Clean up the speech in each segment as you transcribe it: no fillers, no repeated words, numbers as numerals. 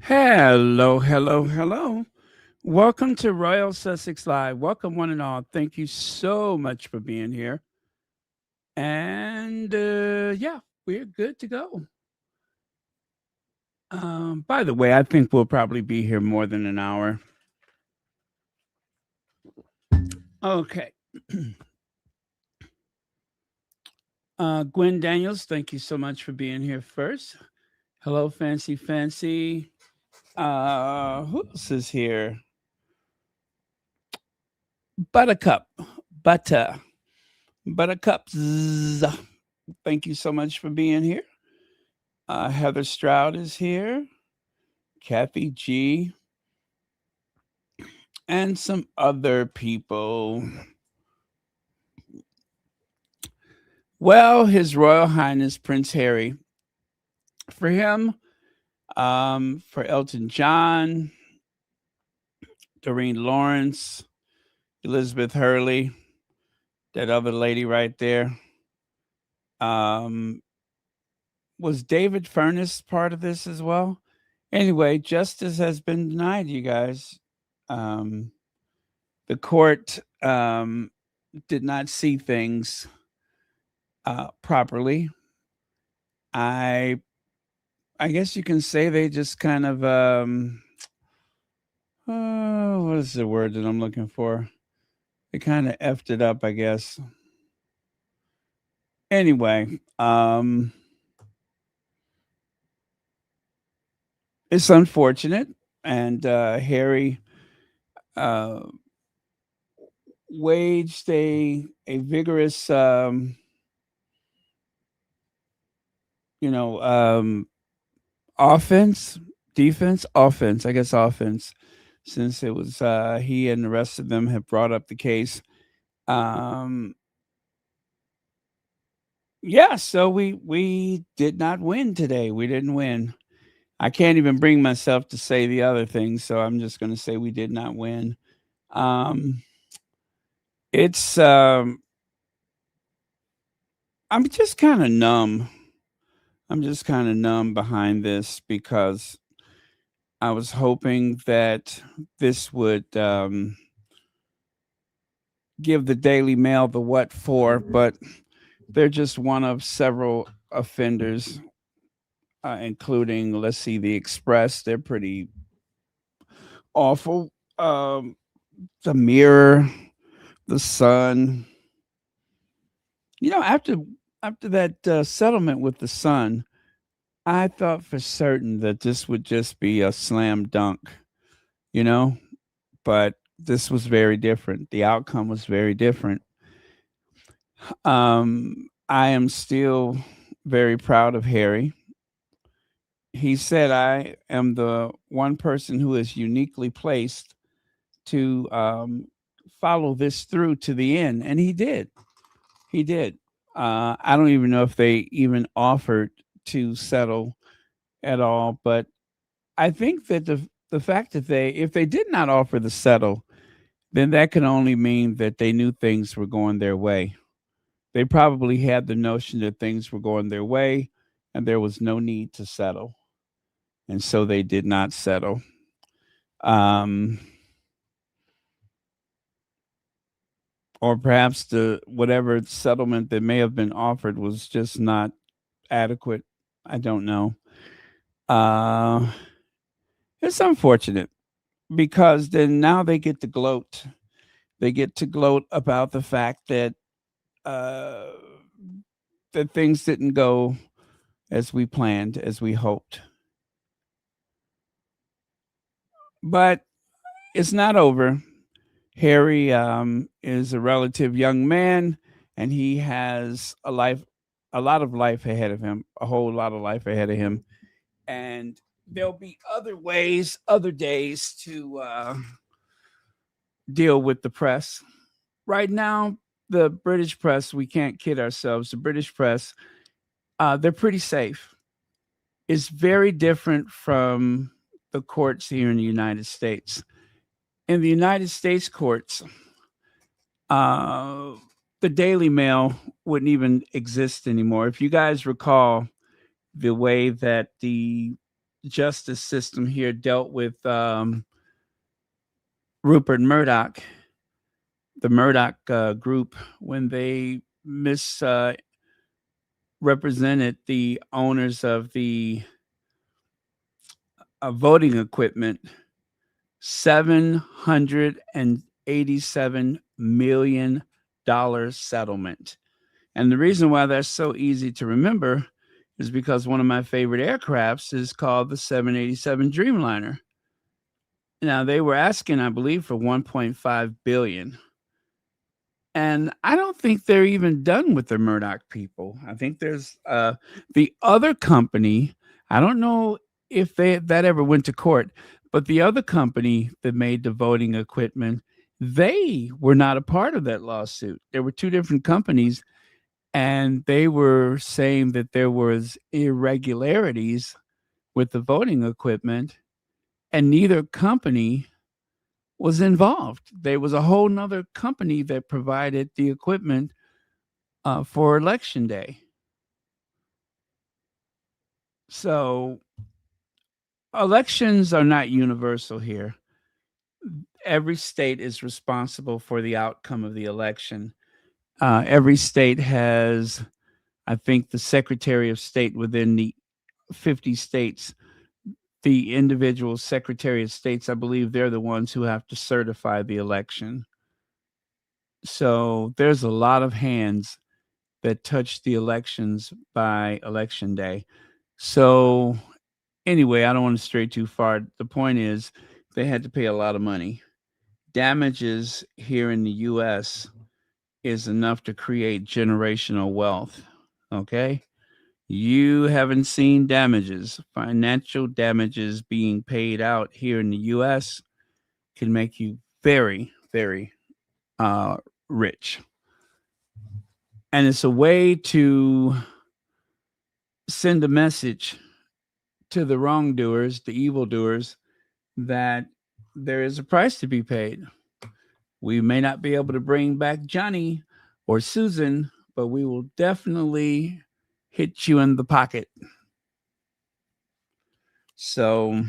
Hello, hello, hello. Welcome to Royal Sussex Live. Welcome, one and all. Thank you so much for being here. And yeah, we're good to go. By the way, I think we'll probably be here more than an hour. Okay. Gwen Daniels, thank you so much for being here first. Hello, Fancy Fancy. Who else is here? Buttercup. Butter. Buttercup. Thank you so much for being here. Heather Stroud is here. Kathy G. And some other people. Well, His Royal Highness Prince Harry. For him, for Elton John, Doreen Lawrence, Elizabeth Hurley, that other lady right there. Was David Furness part of this as well? Anyway, justice has been denied, you guys. The court did not see things properly. I guess you can say they just kind of what is the word that I'm looking for? They kind of effed it up, I guess. Anyway, it's unfortunate, and Harry waged a vigorous offense, defense, offense, I guess offense, since it was he and the rest of them have brought up the case. Yeah, so we did not win today. We didn't win. I can't even bring myself to say the other things, so I'm just going to say we did not win. It's I'm just kind of numb. I'm just kind of numb behind this because I was hoping that this would give the Daily Mail the what for, but they're just one of several offenders, including, let's see, the Express. They're pretty awful. The Mirror, the Sun. After that settlement with the Sun, I thought for certain that this would just be a slam dunk, you know, but this was very different. The outcome was very different. I am still very proud of Harry. He said, I am the one person who is uniquely placed to follow this through to the end. And he did. He did. I don't even know if they even offered to settle at all, but I think that the fact that if they did not offer to settle, then that can only mean that they knew things were going their way. They probably had the notion that things were going their way and there was no need to settle. And so they did not settle. Um, or perhaps the whatever settlement that may have been offered was just not adequate. I don't know. Uh, it's unfortunate because then now they get to gloat. They get to gloat about the fact uh, that things didn't go as we planned, as we hoped. But it's not over. Harry is a relative young man, and he has a lot of life ahead of him, a whole lot of life ahead of him, and there'll be other ways, other days to deal with the press. Right now, the British press, we can't kid ourselves. The British press, they're pretty safe. It's very different from the courts here in the United States. In the United States courts, uh, the Daily Mail wouldn't even exist anymore. If you guys recall the way that the justice system here dealt with Rupert Murdoch, the Murdoch group, when they misrepresented the owners of the voting equipment, $787 million settlement. And the reason why that's so easy to remember is because one of my favorite aircrafts is called the 787 Dreamliner. Now they were asking, I believe, for 1.5 billion. And I don't think they're even done with the Murdoch people. I think there's the other company. I don't know if that ever went to court, but the other company that made the voting equipment, they were not a part of that lawsuit. There were two different companies, and they were saying that there was irregularities with the voting equipment, and neither company was involved. There was a whole nother company that provided the equipment for election day. So elections are not universal here. Every state is responsible for the outcome of the election. Every state has, I think, the Secretary of State within the 50 states. The individual Secretary of States, I believe they're the ones who have to certify the election. So there's a lot of hands that touch the elections by election day. So anyway, I don't want to stray too far. The point is they had to pay a lot of money. Damages here in the US is enough to create generational wealth. Okay? You haven't seen damages. Financial damages being paid out here in the US can make you very, very uh, rich. And it's a way to send a message to the wrongdoers, the evildoers, that there is a price to be paid. We may not be able to bring back Johnny or Susan, but we will definitely hit you in the pocket. So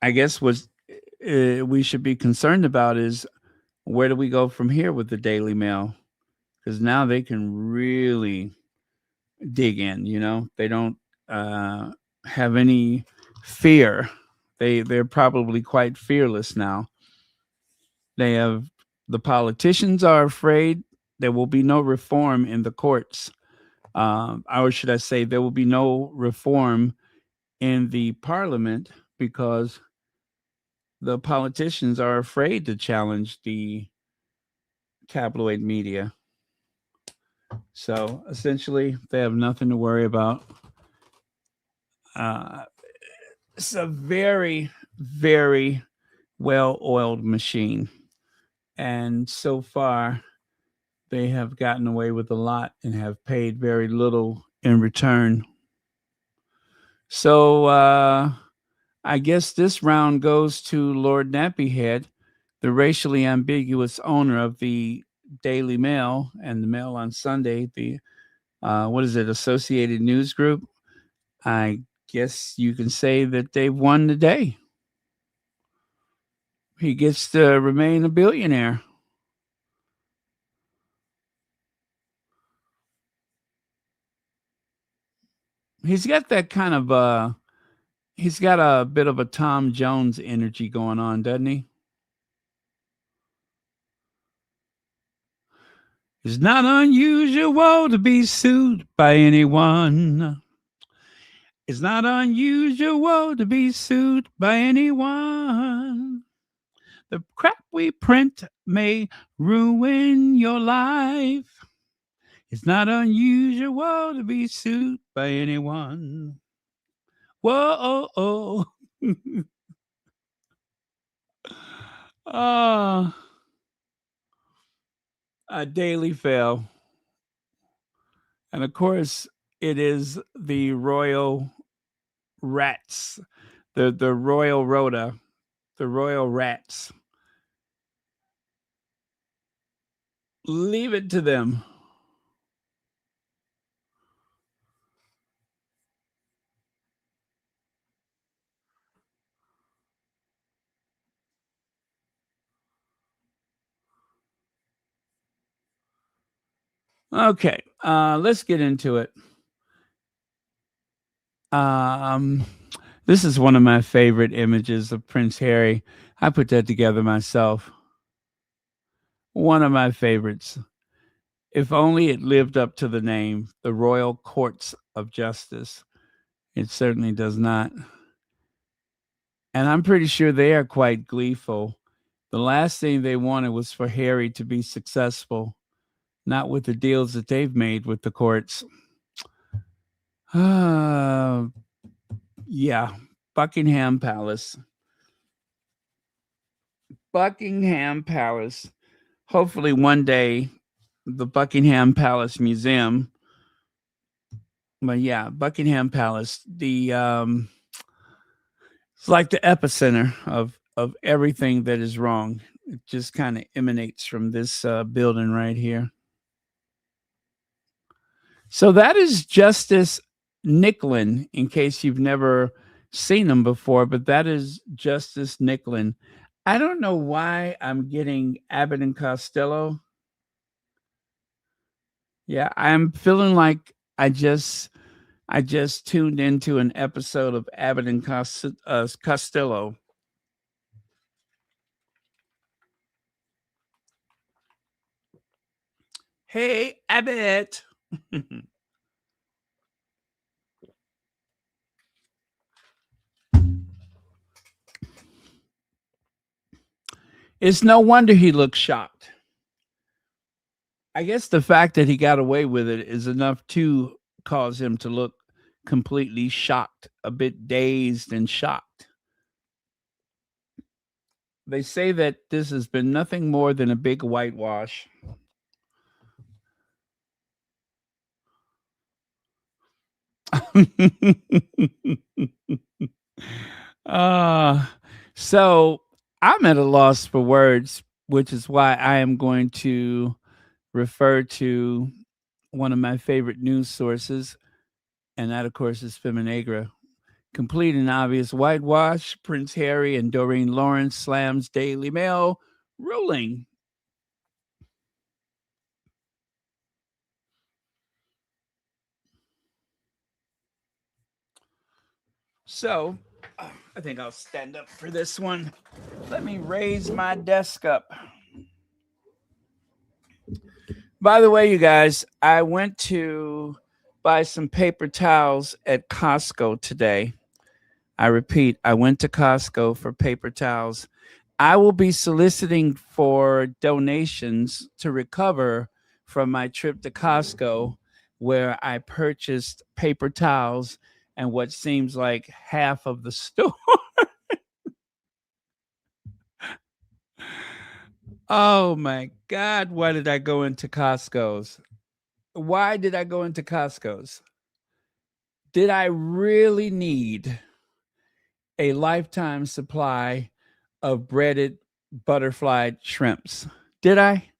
I guess what we should be concerned about is where do we go from here with the Daily Mail? Because now they can really dig in. They don't have any fear. They're probably quite fearless now. The politicians are afraid there will be no reform in the courts or should I say, there will be no reform in the parliament because the politicians are afraid to challenge the tabloid media. So essentially, they have nothing to worry about. It's a very, very well oiled machine. And so far, they have gotten away with a lot and have paid very little in return. So I guess this round goes to Lord Nappyhead, the racially ambiguous owner of the Daily Mail and the Mail on Sunday, the what is it, Associated News Group. I guess you can say that they've won the day. He gets to remain a billionaire. He's got that kind of he's got a bit of a Tom Jones energy going on, doesn't he? It's not unusual to be sued by anyone. It's not unusual to be sued by anyone. The crap we print may ruin your life. It's not unusual to be sued by anyone. Whoa, oh, oh. A daily fail. And of course, it is the royal rats, the royal rota, the royal rats. Leave it to them. Okay, let's get into it. Um, this is one of my favorite images of Prince Harry. I put that together myself. One of my favorites. If only it lived up to the name, the Royal Courts of Justice. It certainly does not. And I'm pretty sure they are quite gleeful. The last thing they wanted was for Harry to be successful, not with the deals that they've made with the courts. Yeah, Buckingham Palace. Buckingham Palace. Hopefully, one day, the Buckingham Palace Museum. But yeah, Buckingham Palace. It's like the epicenter of everything that is wrong. It just kind of emanates from this building right here. So that is Justice Nicklin, in case you've never seen him before, but that is Justice Nicklin. I don't know why I'm getting Abbott and Costello. Yeah, I'm feeling like I just tuned into an episode of Abbott and Costello. Hey, Abbott. It's no wonder he looks shocked. I guess the fact that he got away with it is enough to cause him to look completely shocked, a bit dazed and shocked. They say that this has been nothing more than a big whitewash. uh, so I'm at a loss for words, which is why I am going to refer to one of my favorite news sources, and that, of course, is Feminagra. Complete and obvious whitewash. Prince Harry and Doreen Lawrence slams Daily Mail ruling. So, I think I'll stand up for this one. Let me raise my desk up. By the way, you guys, I went to buy some paper towels at Costco today. I repeat, I went to Costco for paper towels. I will be soliciting for donations to recover from my trip to Costco, where I purchased paper towels and what seems like half of the store. Oh my God, why did I go into Costco's? Why did I go into Costco's? Did I really need a lifetime supply of breaded butterfly shrimps? Did I?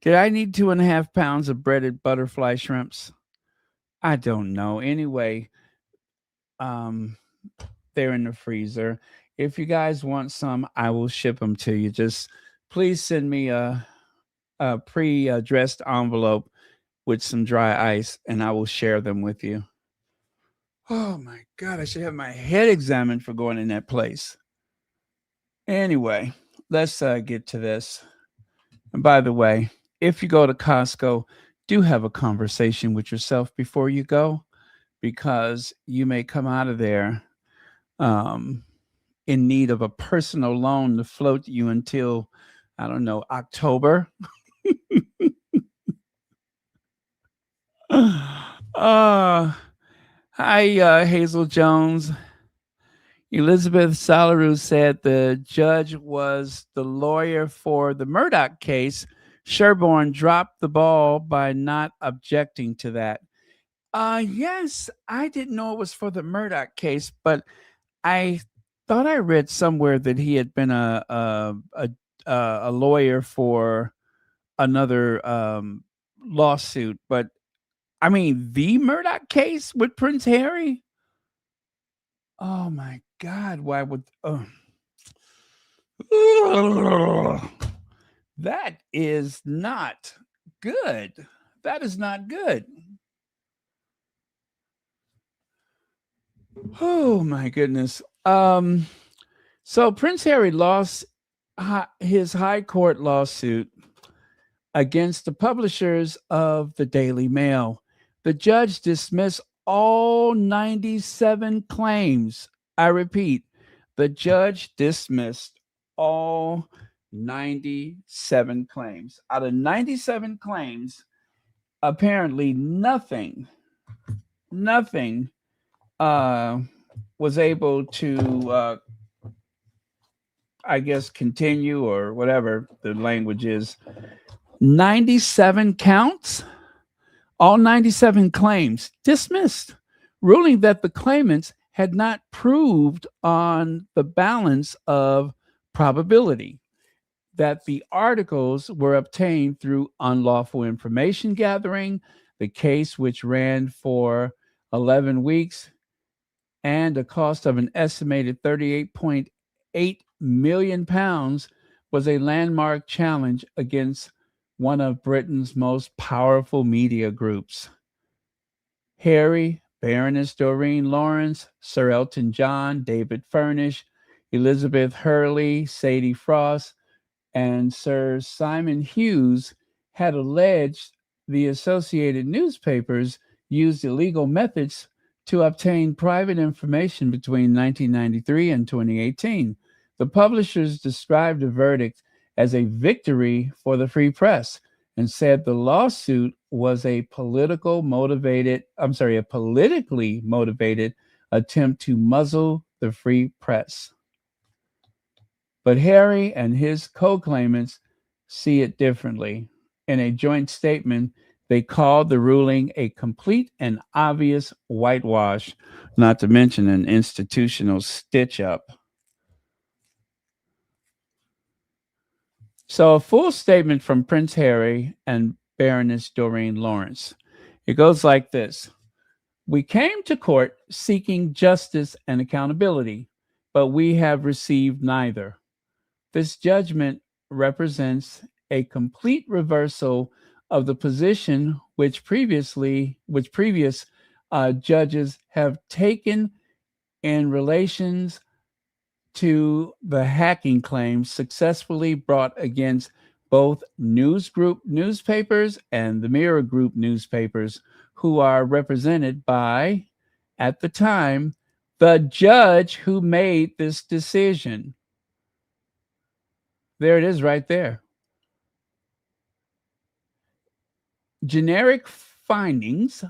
Did I need 2.5 pounds of breaded butterfly shrimps? I don't know. Anyway, um, they're in the freezer. If you guys want some, I will ship them to you. Just please send me a pre-addressed envelope with some dry ice, and I will share them with you. Oh my God, I should have my head examined for going in that place. Anyway, let's get to this. And by the way, if you go to Costco, do have a conversation with yourself before you go, because you may come out of there um, in need of a personal loan to float you until, I don't know, October. Hi, Hazel Jones. Elizabeth Salaru said the judge was the lawyer for the Murdoch case. Sherborne dropped the ball by not objecting to that. Yes, I didn't know it was for the Murdoch case, but I thought I read somewhere that he had been a lawyer for another lawsuit. But I mean, the Murdoch case with Prince Harry. Oh my God! Why would? That is not good. That is not good. Oh my goodness. So Prince Harry lost his high court lawsuit against the publishers of the Daily Mail. The judge dismissed all 97 claims. I repeat, the judge dismissed all 97 claims. Out of 97 claims, apparently nothing was able to, I guess, continue or whatever the language is. 97 counts, all 97 claims dismissed, ruling that the claimants had not proved on the balance of probability that the articles were obtained through unlawful information gathering. The case, which ran for 11 weeks and a cost of an estimated £38.8 million, was a landmark challenge against one of Britain's most powerful media groups. Harry, Baroness Doreen Lawrence, Sir Elton John, David Furnish, Elizabeth Hurley, Sadie Frost, and Sir Simon Hughes had alleged the Associated Newspapers used illegal methods to obtain private information between 1993 and 2018. The publishers described the verdict as a victory for the free press and said the lawsuit was a politically motivated attempt to muzzle the free press. But Harry and his co-claimants see it differently. In a joint statement, they called the ruling a complete and obvious whitewash, not to mention an institutional stitch-up. So a full statement from Prince Harry and Baroness Doreen Lawrence. It goes like this. We came to court seeking justice and accountability, but we have received neither. This judgment represents a complete reversal of the position which previous judges have taken in relations to the hacking claims successfully brought against both News Group newspapers and the Mirror Group newspapers, who are represented by, at the time, the judge who made this decision. There it is right there. Generic findings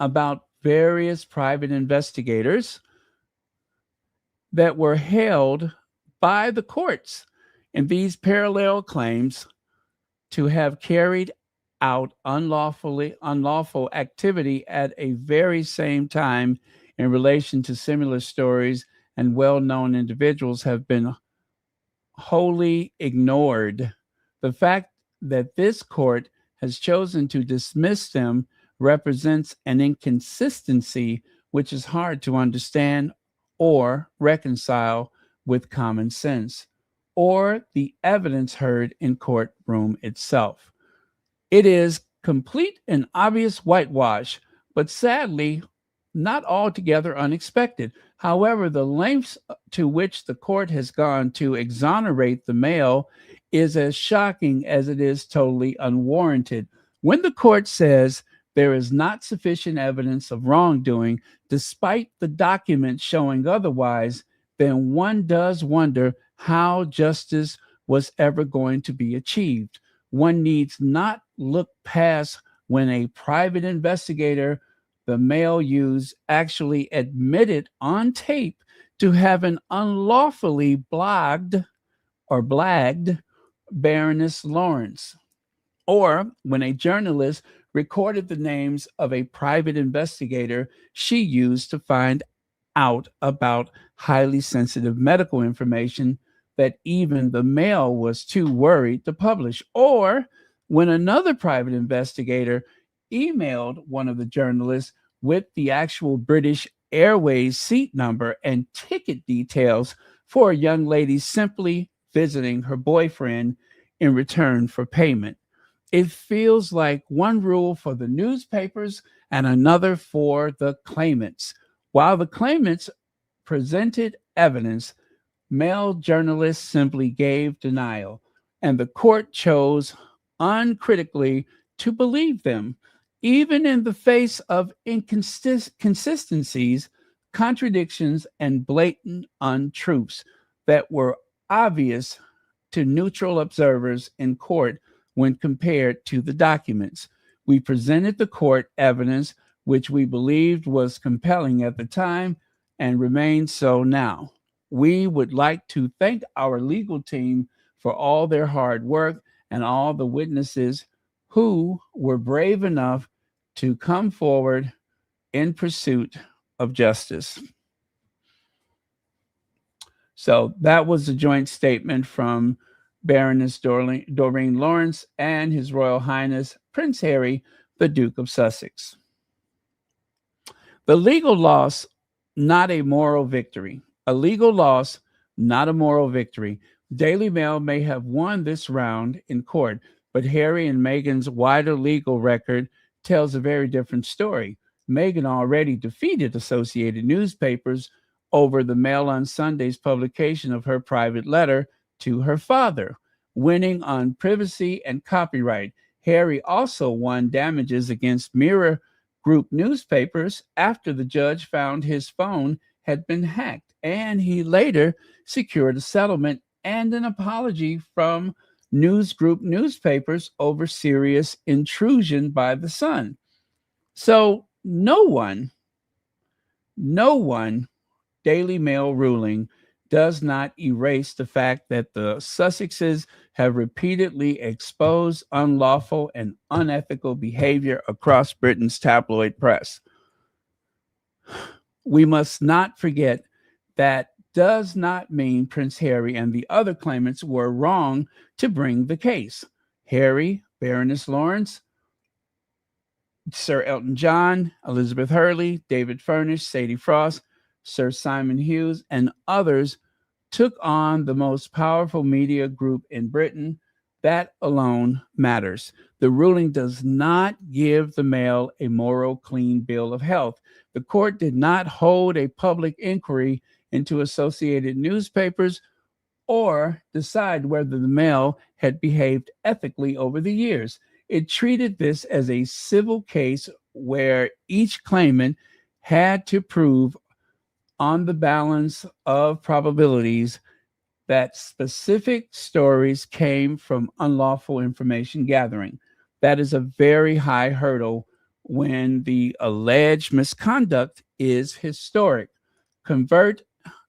about various private investigators that were held by the courts in these parallel claims to have carried out unlawful activity at a very same time in relation to similar stories and well-known individuals have been wholly ignored. The fact that this court has chosen to dismiss them represents an inconsistency which is hard to understand or reconcile with common sense or the evidence heard in courtroom itself. It is complete and obvious whitewash, but sadly, not altogether unexpected. However, the lengths to which the court has gone to exonerate the male is as shocking as it is totally unwarranted. When the court says there is not sufficient evidence of wrongdoing, despite the documents showing otherwise, then one does wonder how justice was ever going to be achieved. One needs not look past when a private investigator the male used actually admitted on tape to having unlawfully blagged Baroness Lawrence, or when a journalist recorded the names of a private investigator she used to find out about highly sensitive medical information that even the male was too worried to publish, or when another private investigator emailed one of the journalists with the actual British Airways seat number and ticket details for a young lady simply visiting her boyfriend in return for payment. It feels like one rule for the newspapers and another for the claimants. While the claimants presented evidence, male journalists simply gave denial, and the court chose uncritically to believe them, even in the face of inconsistencies, contradictions, and blatant untruths that were obvious to neutral observers in court when compared to the documents. We presented the court evidence which we believed was compelling at the time and remains so now. We would like to thank our legal team for all their hard work and all the witnesses who were brave enough to come forward in pursuit of justice. So that was a joint statement from Baroness Doreen Lawrence and His Royal Highness Prince Harry, the Duke of Sussex. The legal loss, not a moral victory. A legal loss, not a moral victory. Daily Mail may have won this round in court, but Harry and Meghan's wider legal record tells a very different story. Meghan already defeated Associated Newspapers over the Mail on Sunday's publication of her private letter to her father, winning on privacy and copyright. Harry also won damages against Mirror Group newspapers after the judge found his phone had been hacked, and he later secured a settlement and an apology from News Group newspapers over serious intrusion by the Sun. So no one Daily Mail ruling does not erase the fact that the Sussexes have repeatedly exposed unlawful and unethical behavior across Britain's tabloid press. We must not forget that does not mean Prince Harry and the other claimants were wrong to bring the case. Harry, Baroness Lawrence, Sir Elton John, Elizabeth Hurley, David Furnish, Sadie Frost, Sir Simon Hughes, and others took on the most powerful media group in Britain. That alone matters. The ruling does not give the Mail a moral clean bill of health. The court did not hold a public inquiry into Associated Newspapers or decide whether the Mail had behaved ethically over the years. It treated this as a civil case where each claimant had to prove on the balance of probabilities that specific stories came from unlawful information gathering. That is a very high hurdle when the alleged misconduct is historic, covert,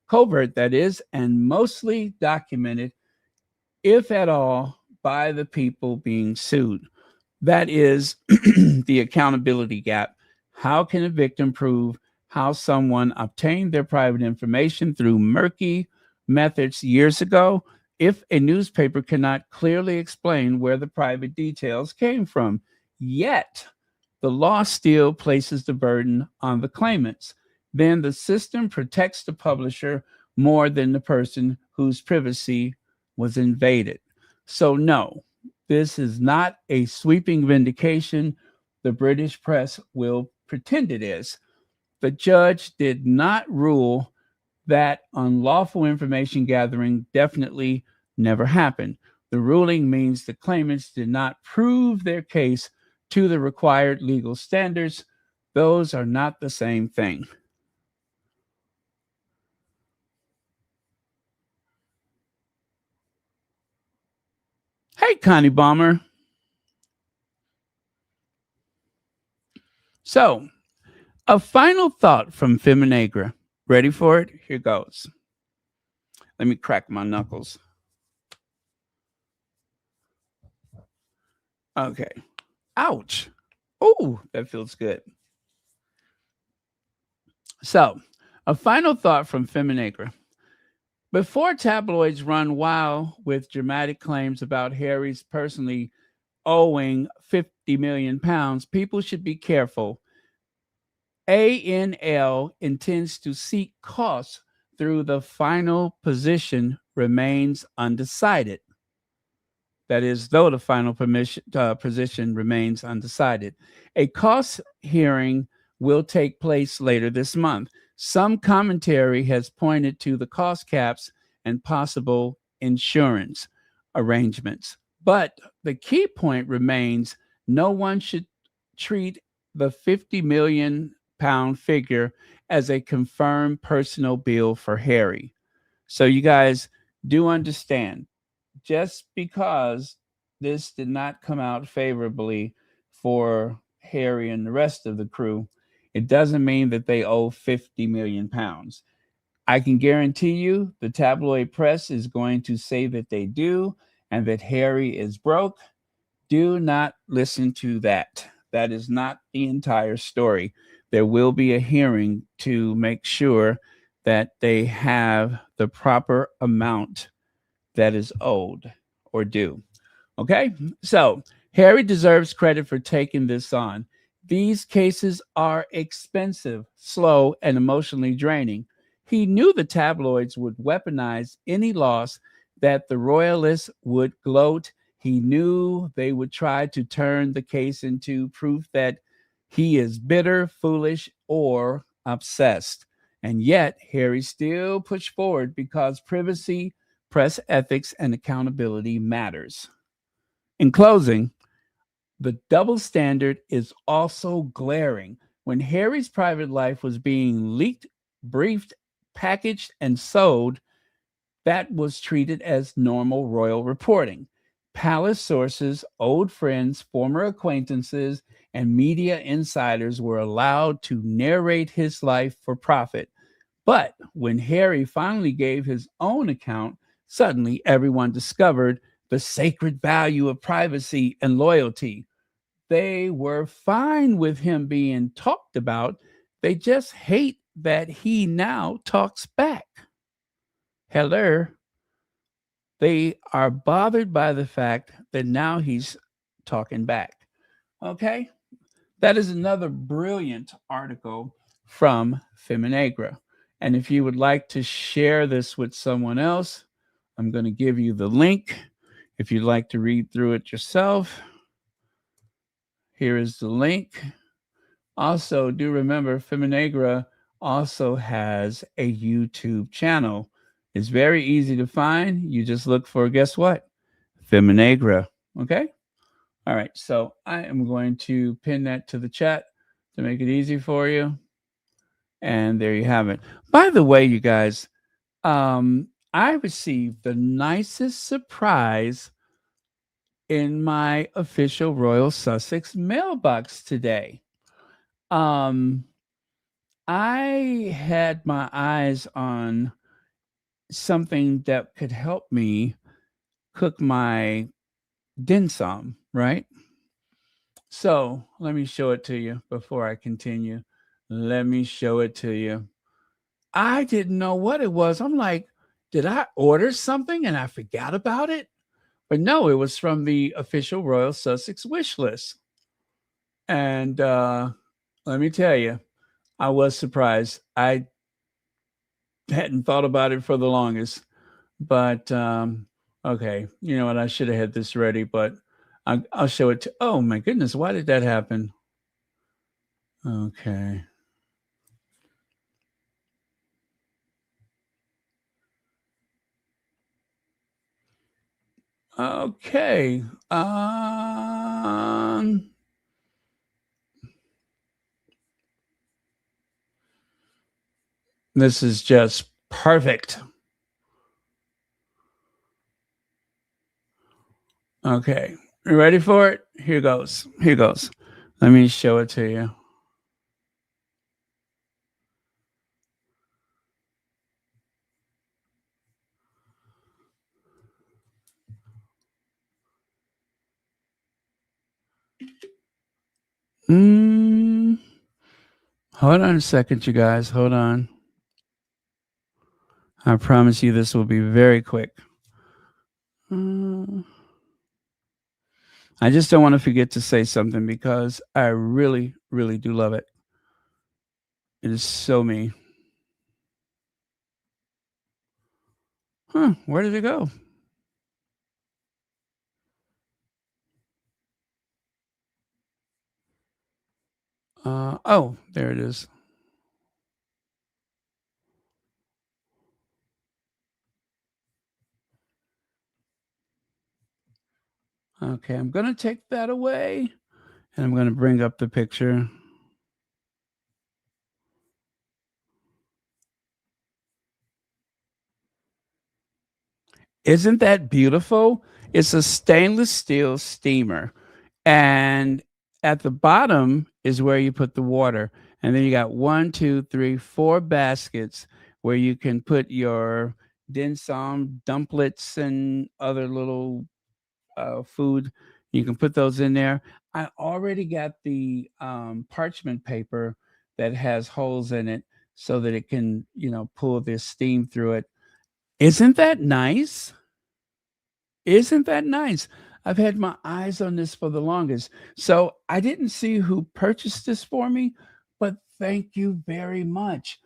that is, and mostly documented, if at all, by the people being sued. That is the accountability gap. How can a victim prove how someone obtained their private information through murky methods years ago if a newspaper cannot clearly explain where the private details came from? Yet, the law still places the burden on the claimants. Then the system protects the publisher more than the person whose privacy was invaded. So, no, this is not a sweeping vindication the British press will pretend it is. The judge did not rule that unlawful information gathering definitely never happened. The ruling means the claimants did not prove their case to the required legal standards. Those are not the same thing. Hey, Connie Bomber. So, a final thought from Feminagra. Ready for it? Here goes. Let me crack my knuckles. Okay. Ouch. Oh, that feels good. So, a final thought from Feminagra. Before tabloids run wild with dramatic claims about Harry's personally owing 50 million pounds, people should be careful. ANL intends to seek costs through the final position remains undecided. That is, though the final position remains undecided. A cost hearing will take place later this month. Some commentary has pointed to the cost caps and possible insurance arrangements. But the key point remains no one should treat the 50 million pound figure as a confirmed personal bill for Harry. So you guys do understand, just because this did not come out favorably for Harry and the rest of the crew, it doesn't mean that they owe 50 million pounds. I can guarantee you the tabloid press is going to say that they do and that Harry is broke. Do not listen to that. That is not the entire story. There will be a hearing to make sure that they have the proper amount that is owed or due. Okay? So, Harry deserves credit for taking this on. These cases are expensive, slow, and emotionally draining. He knew the tabloids would weaponize any loss, that the royalists would gloat. He knew they would try to turn the case into proof that he is bitter, foolish, or obsessed. And yet, Harry still pushed forward because privacy, press ethics, and accountability matters. In closing, the double standard is also glaring. When Harry's private life was being leaked, briefed, packaged, and sold, that was treated as normal royal reporting. Palace sources, old friends, former acquaintances, and media insiders were allowed to narrate his life for profit. But when Harry finally gave his own account, suddenly everyone discovered the sacred value of privacy and loyalty. They were fine with him being talked about. They just hate that he now talks back. Hello. They are bothered by the fact that now he's talking back. Okay? That is another brilliant article from Feminagra. And if you would like to share this with someone else, I'm going to give you the link. If you'd like to read through it yourself, here is the link. Also, do remember Feminagra also has a YouTube channel. It's very easy to find. You just look for, guess what? Feminagra. Okay? All right. So I am going to pin that to the chat to make it easy for you. And there you have it. By the way, you guys, I received the nicest surprise in my official Royal Sussex mailbox today. Um, I had my eyes on something that could help me cook my dim sum, right? So let me show it to you before I continue. Let me show it to you. I didn't know what it was. I'm like, did I order something and I forgot about it? But no, it was from the official Royal Sussex wish list. And let me tell you, I was surprised. I hadn't thought about it for the longest. But okay, you know what? I should have had this ready, but I'll show it to. Oh my goodness, why did that happen? Okay. Okay. This is just perfect. Okay. You ready for it? Here goes. Here goes. Let me show it to you. Mm, hold on a second, you guys. Hold on. I promise you this will be very quick. I just don't want to forget to say something because I really, really do love it. It is so me. Huh, where did it go? Oh, there it is. Okay, I'm going to take that away and I'm going to bring up the picture. Isn't that beautiful? It's a stainless steel steamer. And at the bottom is where you put the water. And then you got 1, 2, 3, 4 baskets where you can put your dim sum, dumplets, and other little food. You can put those in there. I already got the parchment paper that has holes in it so that it can, pull this steam through it. Isn't that nice? Isn't that nice? I've had my eyes on this for the longest. So I didn't see who purchased this for me, but thank you very much.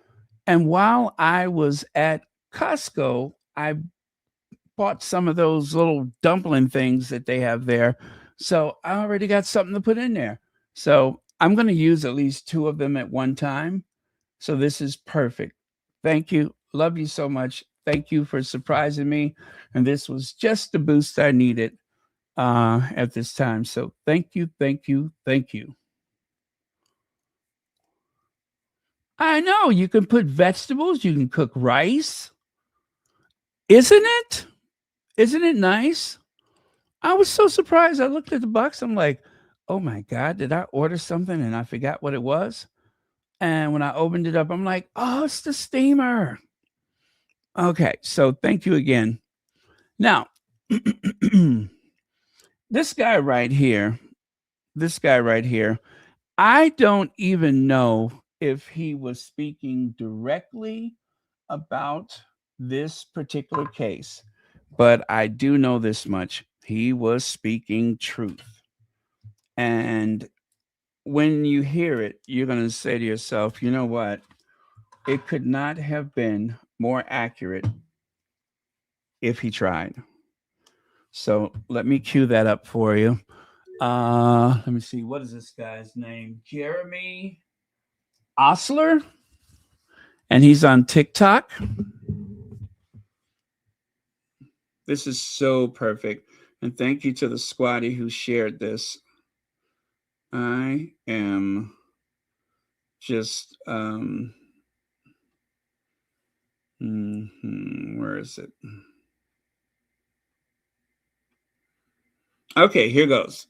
And while I was at Costco, I bought some of those little dumpling things that they have there. So I already got something to put in there. So I'm going to use at least 2 of them at one time. So this is perfect. Thank you. Love you so much. Thank you for surprising me. And this was just the boost I needed at this time. So thank you, thank you, thank you. I know you can put vegetables, you can cook rice. Isn't it? Isn't it nice? I was so surprised. I looked at the box. I'm like, oh my God, did I order something and I forgot what it was? And when I opened it up, I'm like, oh, it's the steamer. Okay, so thank you again. Now, this guy right here, this guy right here, I don't even know if he was speaking directly about this particular case, but I do know this much. He was speaking truth. And when you hear it, you're going to say to yourself, you know what? It could not have been more accurate if he tried. So let me cue that up for you. Let me see. What is this guy's name? Jeremy Osler. And he's on TikTok. This is so perfect. And thank you to the squatty who shared this. I am just where is it? Okay, here goes.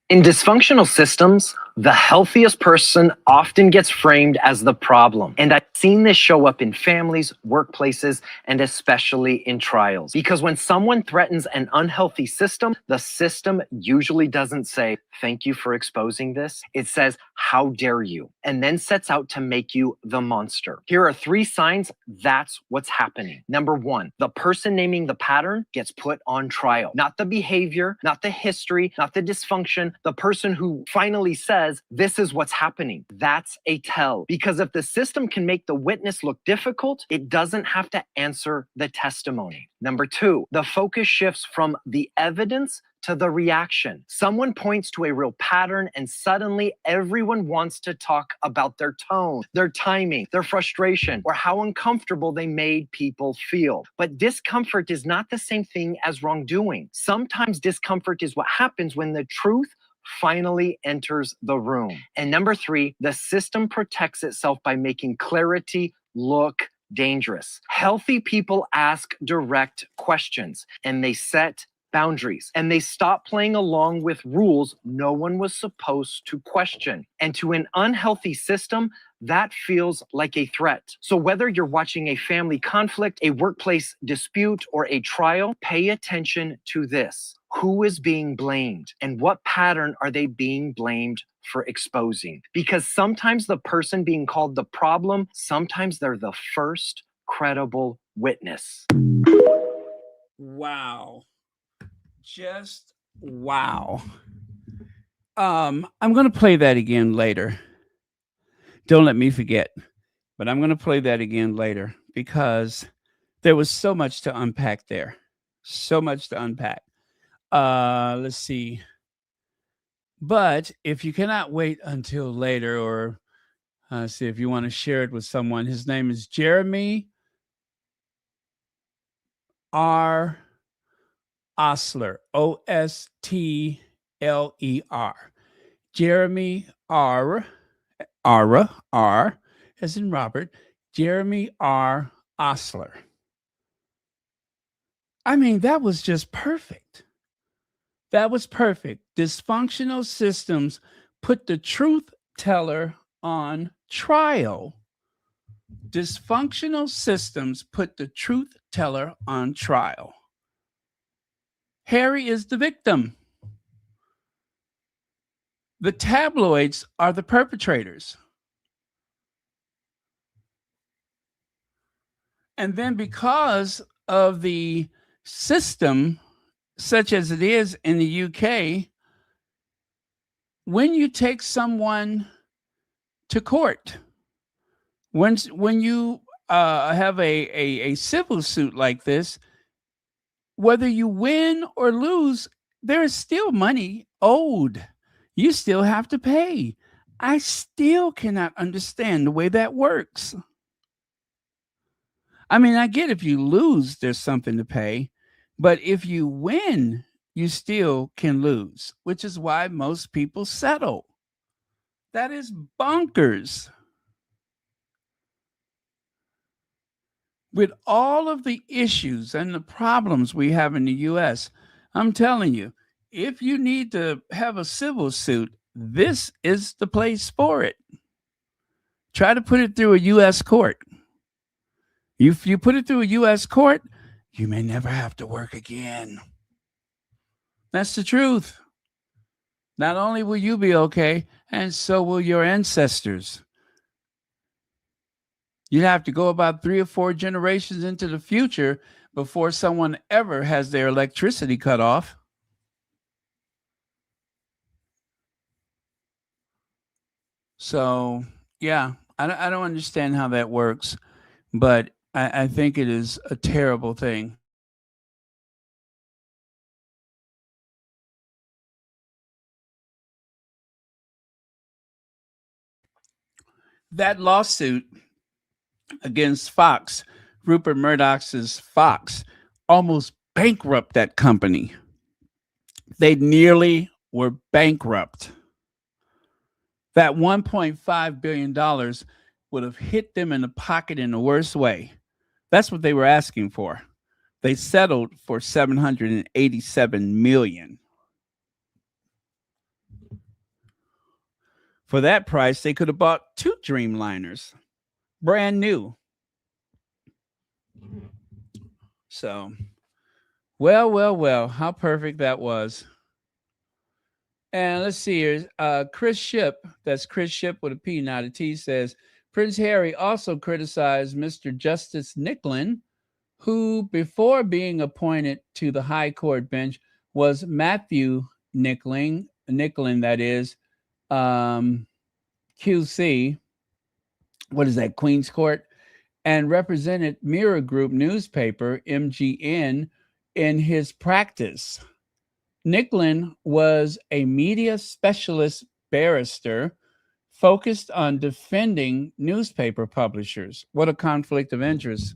In dysfunctional systems, the healthiest person often gets framed as the problem. And I've seen this show up in families, workplaces, and especially in trials. Because when someone threatens an unhealthy system, the system usually doesn't say, "Thank you for exposing this." It says, "How dare you?" and then sets out to make you the monster. Here are 3 signs that's what's happening. Number 1, the person naming the pattern gets put on trial. Not the behavior, not the history, not the dysfunction. The person who finally says, "This is what's happening." That's a tell. Because if the system can make the witness look difficult, it doesn't have to answer the testimony. Number 2, the focus shifts from the evidence to the reaction. Someone points to a real pattern and suddenly everyone wants to talk about their tone, their timing, their frustration, or how uncomfortable they made people feel. But discomfort is not the same thing as wrongdoing. Sometimes discomfort is what happens when the truth finally enters the room. And number 3, the system protects itself by making clarity look dangerous. Healthy people ask direct questions and they set boundaries and they stop playing along with rules no one was supposed to question. And to an unhealthy system, that feels like a threat. So whether you're watching a family conflict, a workplace dispute, or a trial, pay attention to this. Who is being blamed and what pattern are they being blamed for exposing? Because sometimes the person being called the problem, sometimes they're the first credible witness. Wow. Just wow. I'm going to play that again later. Don't let me forget. But I'm going to play that again later because there was so much to unpack there. So much to unpack. Let's see. But if you cannot wait until later, or see if you want to share it with someone, his name is Jeremy R. Ostler, Ostler. Jeremy R. R, as in Robert, Jeremy R. Ostler. I mean, that was just perfect. That was perfect. Dysfunctional systems put the truth teller on trial. Dysfunctional systems put the truth teller on trial. Harry is the victim. The tabloids are the perpetrators. And then because of the system, such as it is in the UK, when you take someone to court, when you have a civil suit like this, whether you win or lose, there is still money owed. You still have to pay. I still cannot understand the way that works. I mean, I get if you lose, there's something to pay, but if you win, you still can lose, which is why most people settle. That is bonkers. With all of the issues and the problems we have in the US, I'm telling you, if you need to have a civil suit, this is the place for it. Try to put it through a US court. If you put it through a US court, you may never have to work again. That's the truth. Not only will you be okay, and so will your ancestors. You'd have to go about 3 or 4 generations into the future before someone ever has their electricity cut off. So, yeah, I don't understand how that works, but I think it is a terrible thing. That lawsuit against Fox, Rupert Murdoch's Fox, almost bankrupt that company. They nearly were bankrupt. That $1.5 billion would have hit them in the pocket in the worst way. That's what they were asking for. They settled for 787 million. For that price, they could have bought 2 Dreamliners, brand new. So, well, how perfect that was. And let's see here. Chris Ship, that's Chris Ship with a P, not a T, says Prince Harry also criticized Mr. Justice Nicklin, who, before being appointed to the High Court bench, was Matthew Nicklin, that is, QC. What is that, Queen's Court? And represented Mirror Group newspaper, MGN, in his practice. Nicklin was a media specialist barrister focused on defending newspaper publishers. What a conflict of interest.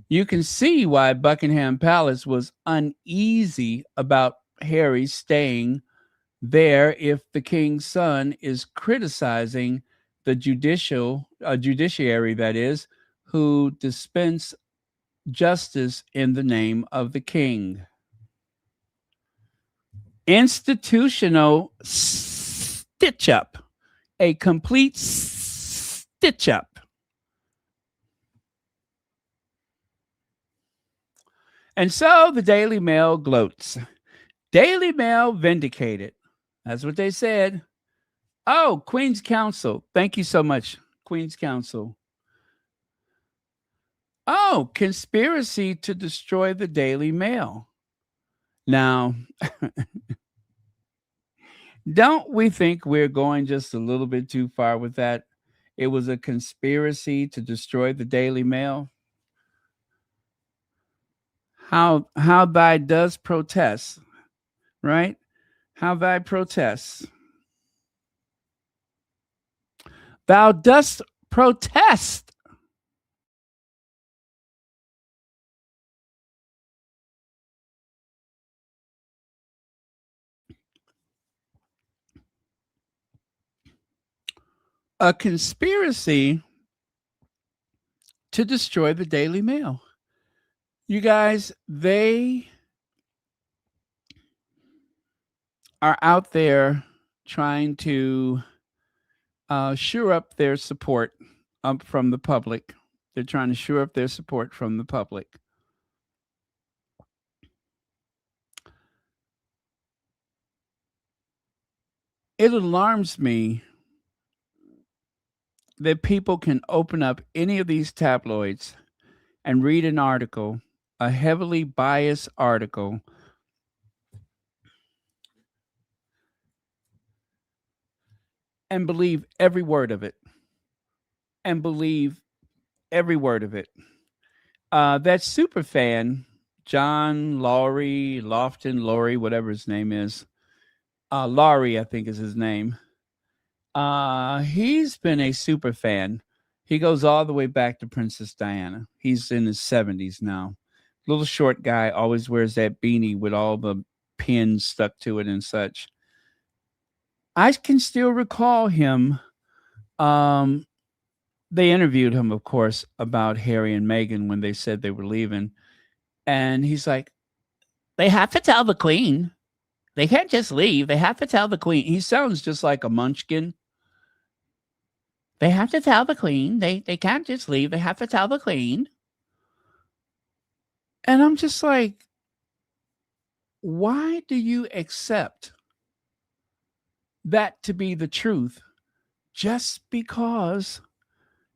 You can see why Buckingham Palace was uneasy about Harry staying there if the king's son is criticizing the judiciary, that is, who dispense justice in the name of the king. Institutional stitch up, a complete stitch up. And so the Daily Mail gloats. Daily Mail vindicated. That's what they said. Oh, Queen's Counsel. Thank you so much, Queen's Counsel. Oh, conspiracy to destroy the Daily Mail. Now, don't we think we're going just a little bit too far with that? It was a conspiracy to destroy the Daily Mail. How thy does protest, right? How thy protests. Thou dost protest. A conspiracy to destroy the Daily Mail. You guys, they are out there trying to shore up their support from the public. They're trying to shore up their support from the public. It alarms me that people can open up any of these tabloids and read an article, a heavily biased article, and believe every word of it. That super fan, John Lofton, whatever his name is, Laurie, I think is his name. He's been a super fan. He goes all the way back to Princess Diana. He's in his 70s now. Little short guy, always wears that beanie with all the pins stuck to it and such. I can still recall him. They interviewed him, of course, about Harry and Meghan when they said they were leaving. And he's like, they have to tell the Queen. They can't just leave. They have to tell the Queen. He sounds just like a munchkin. They have to tell the Queen. They can't just leave. They have to tell the Queen. And I'm just like, why do you accept that to be the truth just because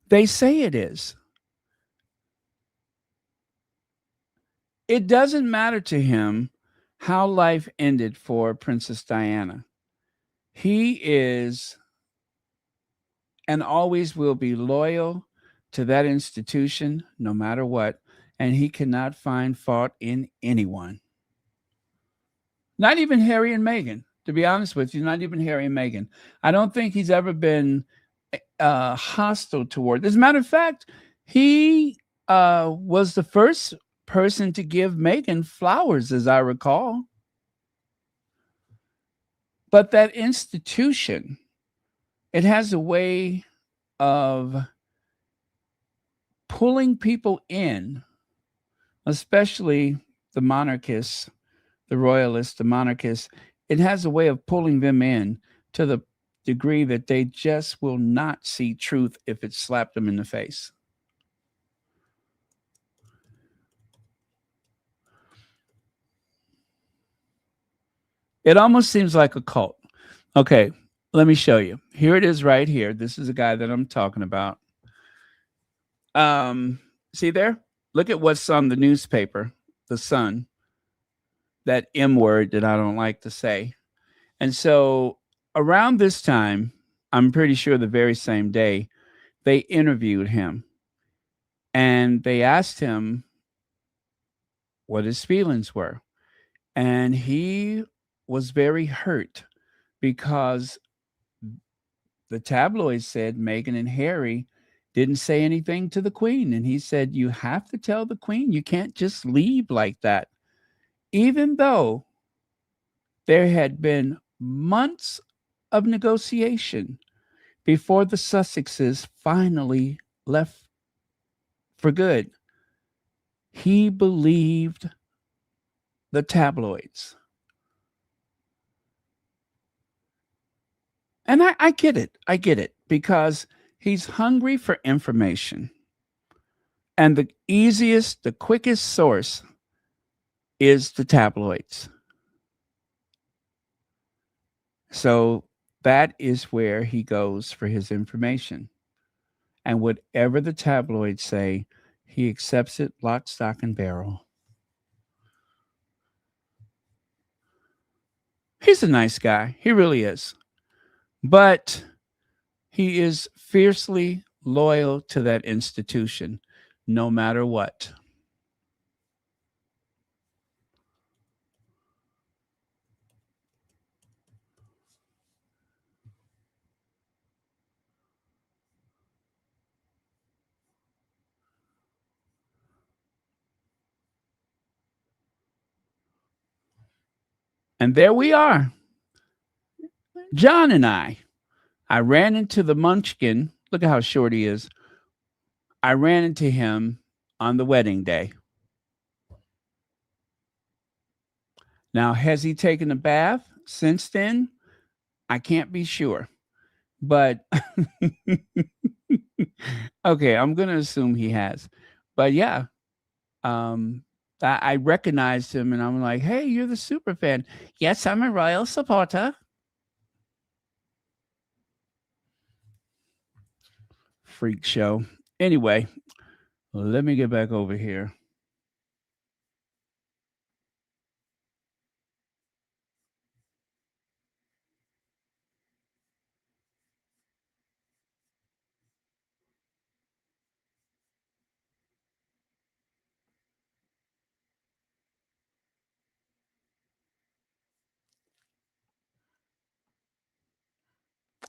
they say it is? It doesn't matter to him how life ended for Princess Diana. He is and always will be loyal to that institution no matter what, and he cannot find fault in anyone. Not even Harry and Meghan, to be honest with you, not even Harry and Meghan. I don't think he's ever been hostile toward. As a matter of fact, he was the first person to give Meghan flowers, as I recall. But that institution, it has a way of pulling people in, especially the monarchists, the royalists, the monarchists. It has a way of pulling them in to the degree that they just will not see truth if it slapped them in the face. It almost seems like a cult. Okay, let me show you. Here it is right here. This is a guy that I'm talking about. See there? Look at what's on the newspaper, the Sun, that M word that I don't like to say. And so around this time, I'm pretty sure the very same day, they interviewed him and they asked him what his feelings were. And he was very hurt because the tabloids said Meghan and Harry didn't say anything to the Queen. And he said, you have to tell the Queen. You can't just leave like that. Even though there had been months of negotiation before the Sussexes finally left for good. He believed the tabloids. And I get it. I get it because he's hungry for information. And the easiest, the quickest source is the tabloids. So that is where he goes for his information. And whatever the tabloids say, he accepts it lock, stock, and barrel. He's a nice guy. He really is. But he is fiercely loyal to that institution, no matter what. And there we are. John and I ran into the munchkin. Look at how short he is. I ran into him on the wedding day. Now, has he taken a bath since then? I can't be sure. But okay, I'm going to assume he has. But yeah, I recognized him and I'm like, hey, you're the super fan. Yes, I'm a royal supporter. Freak show. Anyway, let me get back over here.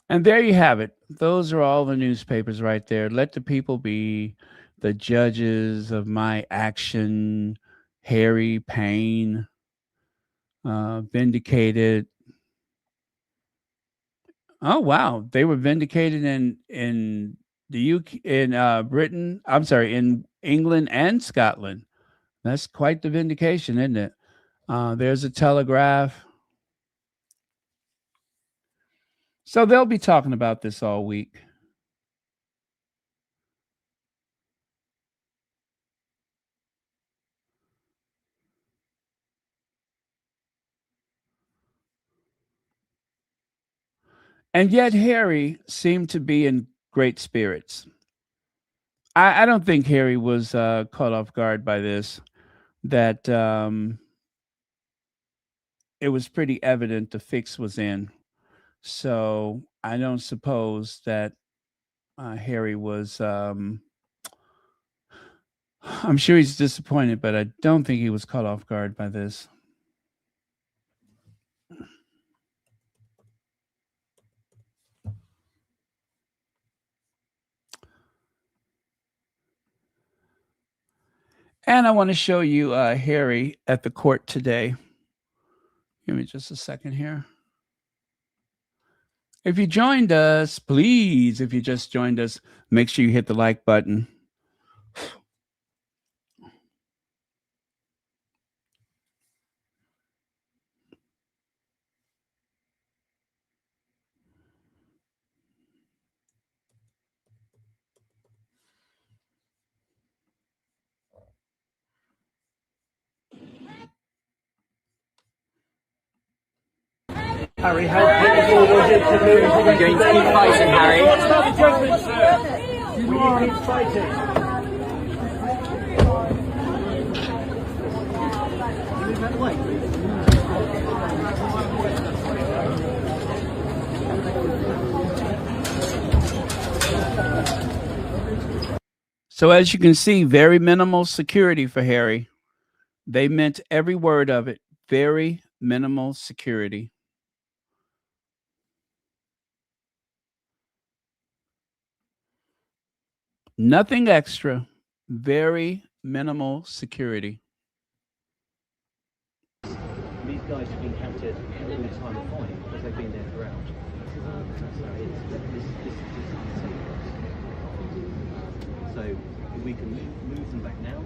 And there you have it. Those are all the newspapers right there. Let the people be the judges of my action. Harry Payne, vindicated. Oh wow, they were vindicated in the UK, in Britain. I'm sorry, in England and Scotland. That's quite the vindication, isn't it? There's a Telegraph. So they'll be talking about this all week. And yet Harry seemed to be in great spirits. I don't think Harry was caught off guard by this, that it was pretty evident the fix was in. So I don't suppose that Harry was, I'm sure he's disappointed, but I don't think he was caught off guard by this. And I want to show you Harry at the court today. Give me just a second here. If you joined us, please, if you just joined us, make sure you hit the like button. Harry, how painful was it to lose? You're going to keep fighting, Harry. That's not the judgment, sir. Will you keep fighting? So as you can see, very minimal security for Harry. They meant every word of it. Very minimal security. Nothing extra. Very minimal security. These guys have been counted all the time of fighting because they've been there throughout. So if we can move them back now.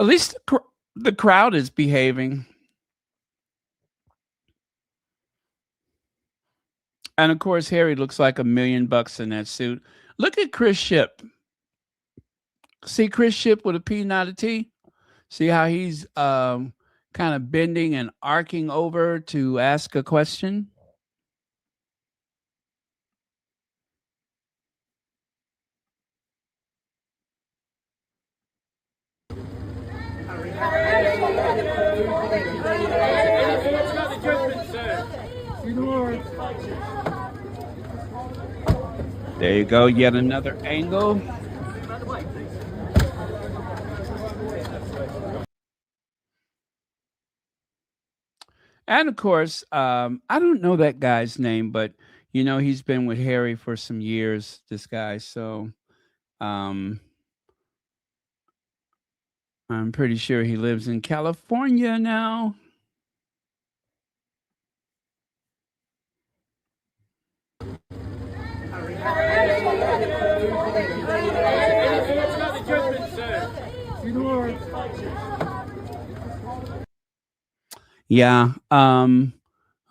At least the crowd is behaving. And of course, Harry looks like $1 million in that suit. Look at Chris Shipp. See Chris Shipp with a P, not a T? See how he's kind of bending and arcing over to ask a question? There you go, yet another angle. And of course, I don't know that guy's name, but you know he's been with Harry for some years, this guy. So I'm pretty sure he lives in California now. Yeah.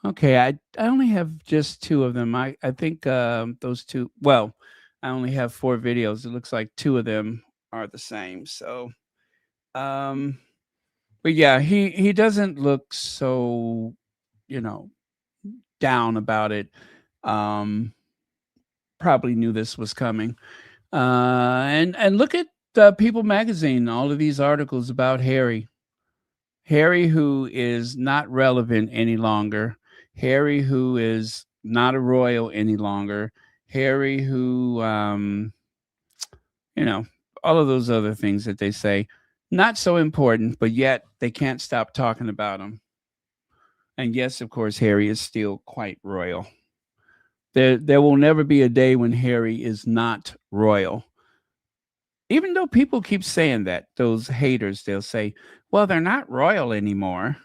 Okay. I only have just two of them. I think those two. Well, I only have 4 videos. It looks like 2 of them are the same. So, but yeah, he doesn't look so, down about it. Probably knew this was coming. And look at People Magazine. All of these articles about Harry. Harry, who is not relevant any longer. Harry, who is not a royal any longer. Harry, who, all of those other things that they say, not so important, but yet they can't stop talking about him. And yes, of course, Harry is still quite royal. There will never be a day when Harry is not royal. Even though people keep saying that, those haters, they'll say, well, they're not royal anymore.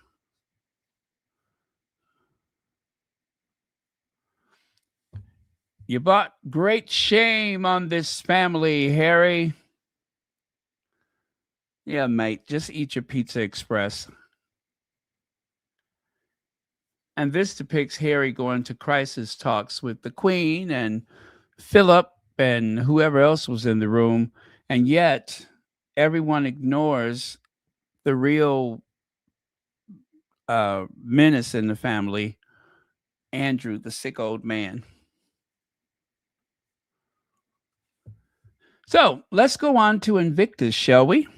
You brought great shame on this family, Harry. Yeah, mate, just eat your Pizza Express. And this depicts Harry going to crisis talks with the Queen and Philip and whoever else was in the room. And yet everyone ignores the real menace in the family, Andrew, the sick old man. So let's go on to Invictus, shall we?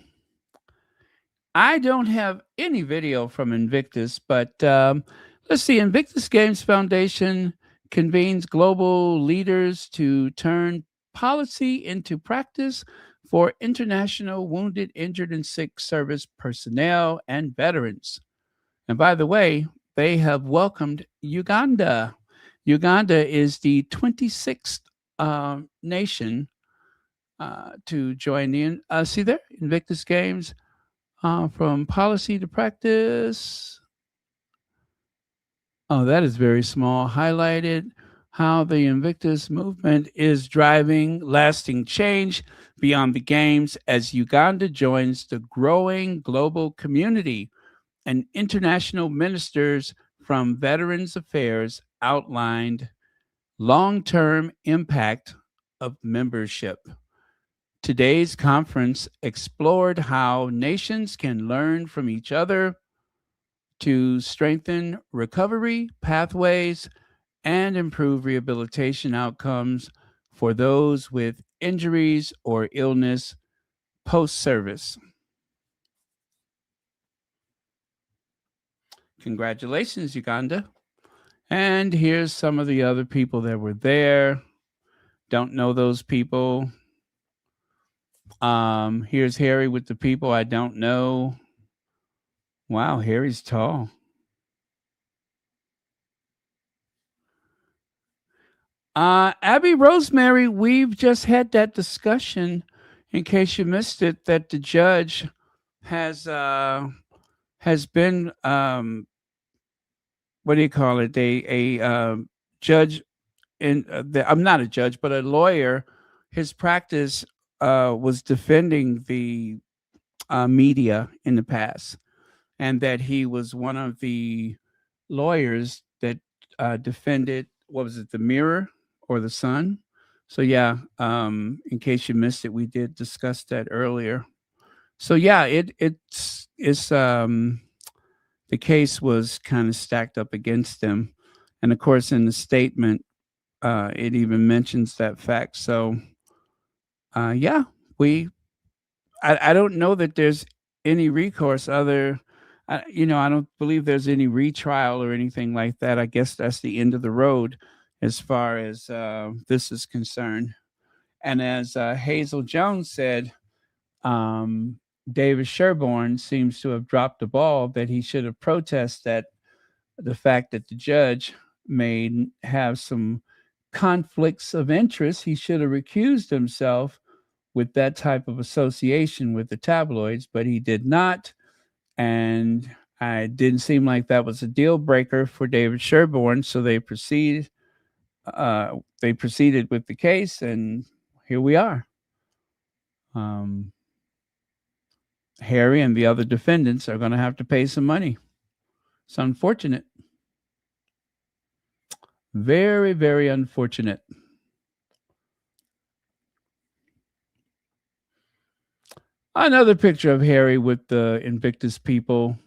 I don't have any video from Invictus, but let's see. Invictus Games Foundation convenes global leaders to turn policy into practice for international wounded, injured, and sick service personnel and veterans. And by the way, they have welcomed Uganda. Uganda is the 26th nation to join in. See there, Invictus Games, from policy to practice. Oh, that is very small. Highlighted how the Invictus movement is driving lasting change beyond the games as Uganda joins the growing global community, and international ministers from Veterans Affairs outlined long-term impact of membership. Today's conference explored how nations can learn from each other to strengthen recovery pathways and improve rehabilitation outcomes for those with injuries or illness post-service. Congratulations, Uganda. And here's some of the other people that were there. Don't know those people. Here's Harry with the people I don't know. Wow, Harry's tall. Abby Rosemary, we've just had that discussion, in case you missed it, that the judge has been what do you call it? A judge in I'm not a judge, but a lawyer. His practice was defending the media in the past, and that he was one of the lawyers that defended, what was it, the Mirror or the Sun? So yeah, in case you missed it, we did discuss that earlier. So yeah, it's the case was kind of stacked up against them, and of course in the statement it even mentions that fact. So yeah, I don't know that there's any recourse other. I don't believe there's any retrial or anything like that. I guess that's the end of the road as far as this is concerned. And as Hazel Jones said, David Sherborne seems to have dropped the ball, that he should have protested the fact that the judge may have some conflicts of interest. He should have recused himself with that type of association with the tabloids, but he did not. And it didn't seem like that was a deal breaker for David Sherborne, so they proceeded with the case, and here we are. Harry and the other defendants are going to have to pay some money. It's unfortunate. Very, very unfortunate. Another picture of Harry with the Invictus people.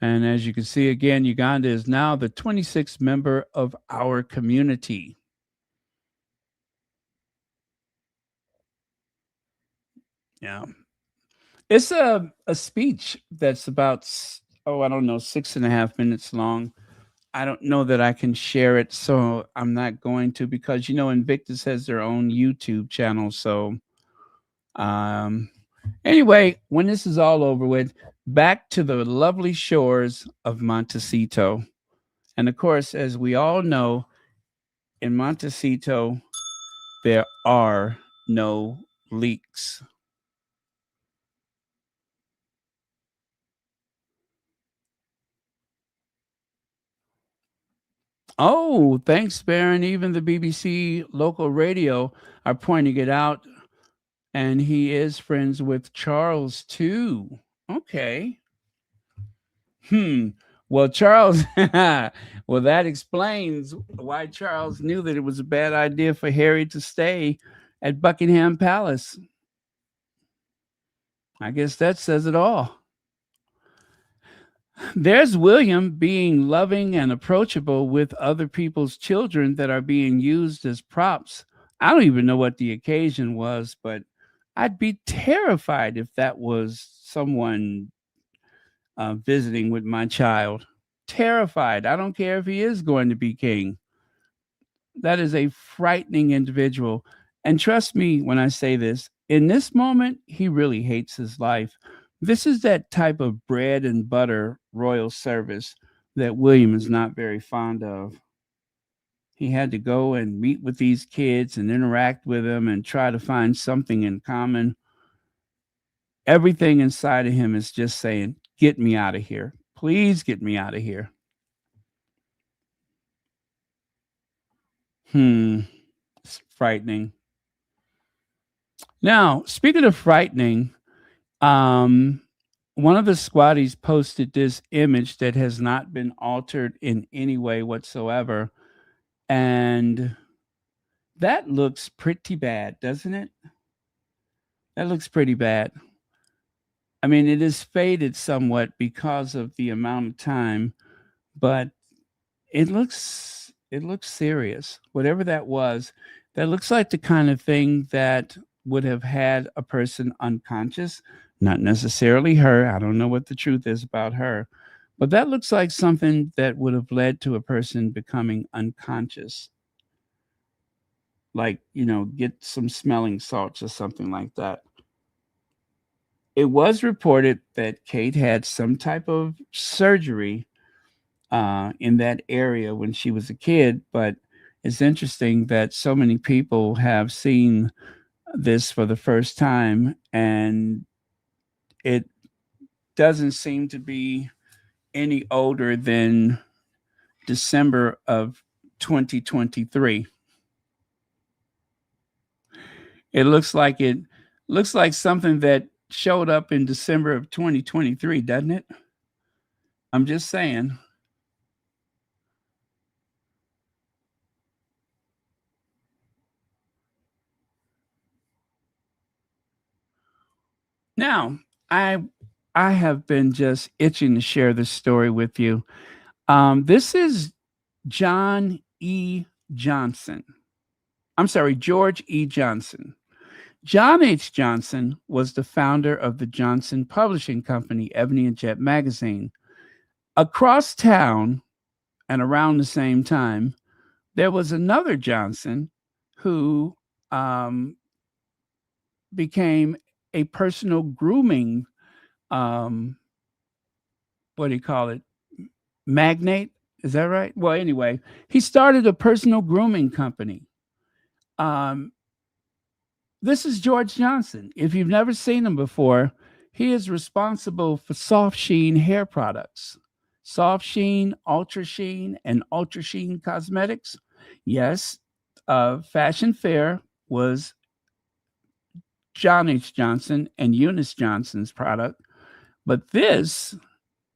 And as you can see again, Uganda is now the 26th member of our community. Yeah. It's a speech that's about, 6.5 minutes long. I don't know that I can share it, so I'm not going to, because, Invictus has their own YouTube channel. So anyway, when this is all over with, back to the lovely shores of Montecito. And of course, as we all know, in Montecito, there are no leaks. Oh, thanks, Baron. Even the BBC local radio are pointing it out. And he is friends with Charles, too. Okay. Well, Charles, well, that explains why Charles knew that it was a bad idea for Harry to stay at Buckingham Palace. I guess that says it all. There's William being loving and approachable with other people's children that are being used as props. I don't even know what the occasion was, but I'd be terrified if that was someone visiting with my child. Terrified. I don't care if he is going to be king. That is a frightening individual. And trust me when I say this, in this moment, he really hates his life. This is that type of bread and butter royal service that William is not very fond of. He had to go and meet with these kids and interact with them and try to find something in common. Everything inside of him is just saying, get me out of here. Please get me out of here. It's frightening. Now, speaking of frightening, one of the squatties posted this image that has not been altered in any way whatsoever. And that looks pretty bad, doesn't it? That looks pretty bad. I mean, it is faded somewhat because of the amount of time, but it looks serious. Whatever that was, that looks like the kind of thing that would have had a person unconscious, not necessarily her. I don't know what the truth is about her, but that looks like something that would have led to a person becoming unconscious. Like, get some smelling salts or something like that. It was reported that Kate had some type of surgery in that area when she was a kid, but it's interesting that so many people have seen this for the first time, and it doesn't seem to be any older than December of 2023. It looks like something that showed up in December of 2023, doesn't it? I'm just saying. Now, I have been just itching to share this story with you. This is John E. Johnson. I'm sorry, George E. Johnson. John H. Johnson was the founder of the Johnson Publishing Company, Ebony and Jet magazine. Across town and around the same time, there was another Johnson who became a personal grooming, what do you call it? Magnate? Is that right? Well, anyway, he started a personal grooming company. This is George Johnson. If you've never seen him before, he is responsible for Soft Sheen hair products. Soft Sheen, Ultra Sheen, and Ultra Sheen Cosmetics. Yes, Fashion Fair was John H. Johnson and Eunice Johnson's product, but this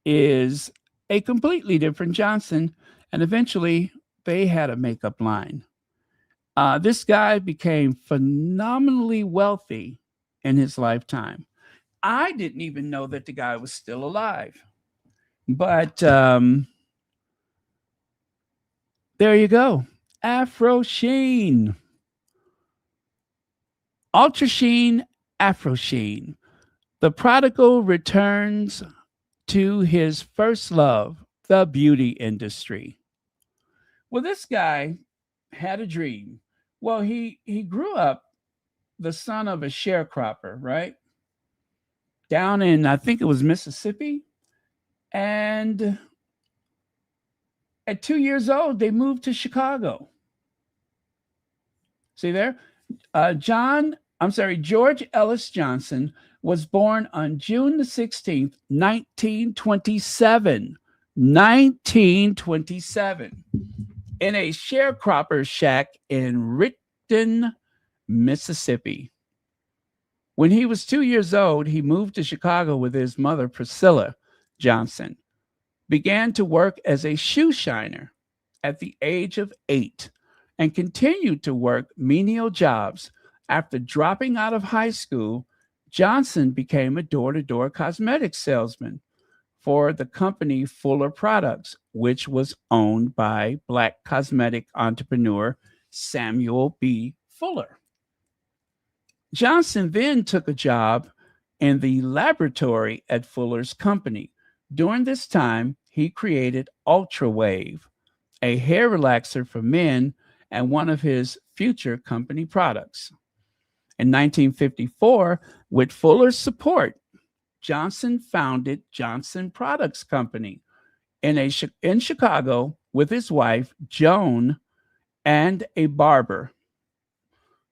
is a completely different Johnson, and eventually they had a makeup line. This guy became phenomenally wealthy in his lifetime. I didn't even know that the guy was still alive. But there you go. Afro Sheen. Ultra Sheen, Afro Sheen. The prodigal returns to his first love, the beauty industry. Well, this guy had a dream. Well, he grew up the son of a sharecropper, right? Down in, I think it was Mississippi. And at 2 years old, they moved to Chicago. See there? George Ellis Johnson was born on June the 16th, 1927. 1927. In a sharecropper shack in Richton, Mississippi. When he was 2 years old, he moved to Chicago with his mother, Priscilla Johnson, began to work as a shoe shiner at the age of 8, and continued to work menial jobs. After dropping out of high school, Johnson became a door-to-door cosmetics salesman for the company Fuller Products, which was owned by Black cosmetic entrepreneur Samuel B. Fuller. Johnson then took a job in the laboratory at Fuller's company. During this time, he created Ultra Wave, a hair relaxer for men, and one of his future company products. In 1954, with Fuller's support, Johnson founded Johnson Products Company in Chicago with his wife, Joan, and a barber.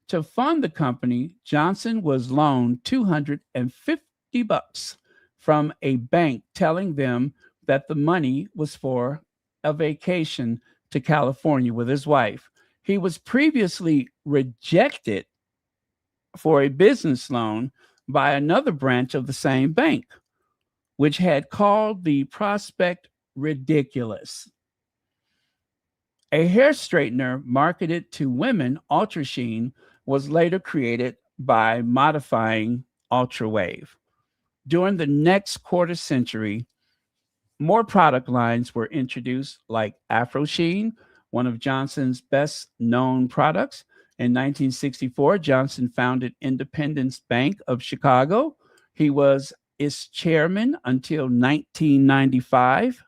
To fund the company, Johnson was loaned $250 from a bank, telling them that the money was for a vacation to California with his wife. He was previously rejected for a business loan by another branch of the same bank, which had called the prospect ridiculous. A hair straightener marketed to women, Ultra Sheen, was later created by modifying Ultra Wave. During the next quarter century, more product lines were introduced, like Afro Sheen, one of Johnson's best known products. In 1964, Johnson founded Independence Bank of Chicago. He was its chairman until 1995.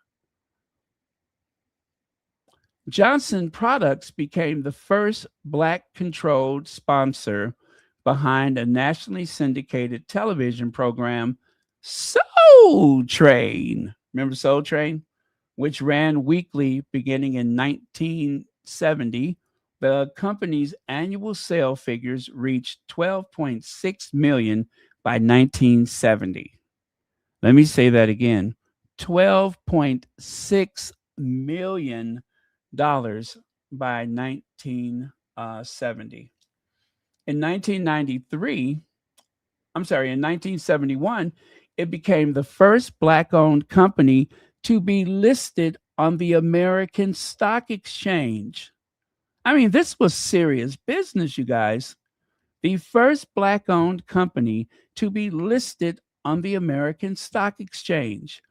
Johnson Products became the first Black controlled sponsor behind a nationally syndicated television program, Soul Train. Remember Soul Train? Which ran weekly beginning in 1970. The company's annual sale figures reached 12.6 million by 1970. Let me say that again. 12.6 million dollars by 1970. In 1993, in 1971, it became the first Black-owned company to be listed on the American Stock Exchange. I mean, this was serious business, you guys. The first Black-owned company to be listed on the American Stock Exchange.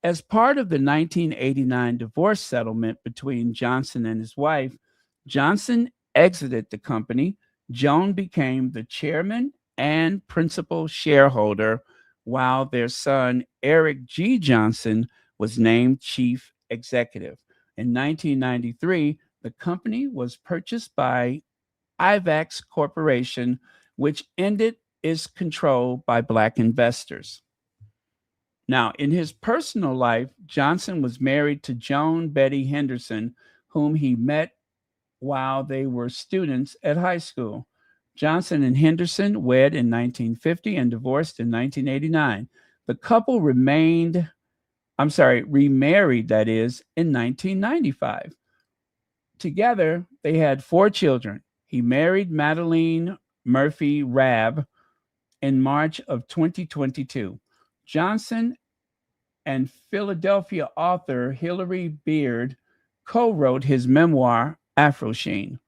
As part of the 1989 divorce settlement between Johnson and his wife, Johnson exited the company. Joan became the chairman and principal shareholder, while their son, Eric G. Johnson, was named chief executive. In 1993, the company was purchased by IVAX Corporation, which ended its control by Black investors. Now, in his personal life, Johnson was married to Joan Betty Henderson, whom he met while they were students at high school. Johnson and Henderson wed in 1950 and divorced in 1989. The couple remarried, that is, in 1995. Together, they had 4 children. He married Madeline Murphy Rabb in March of 2022. Johnson and Philadelphia author Hilary Beard co-wrote his memoir, Afro Sheen,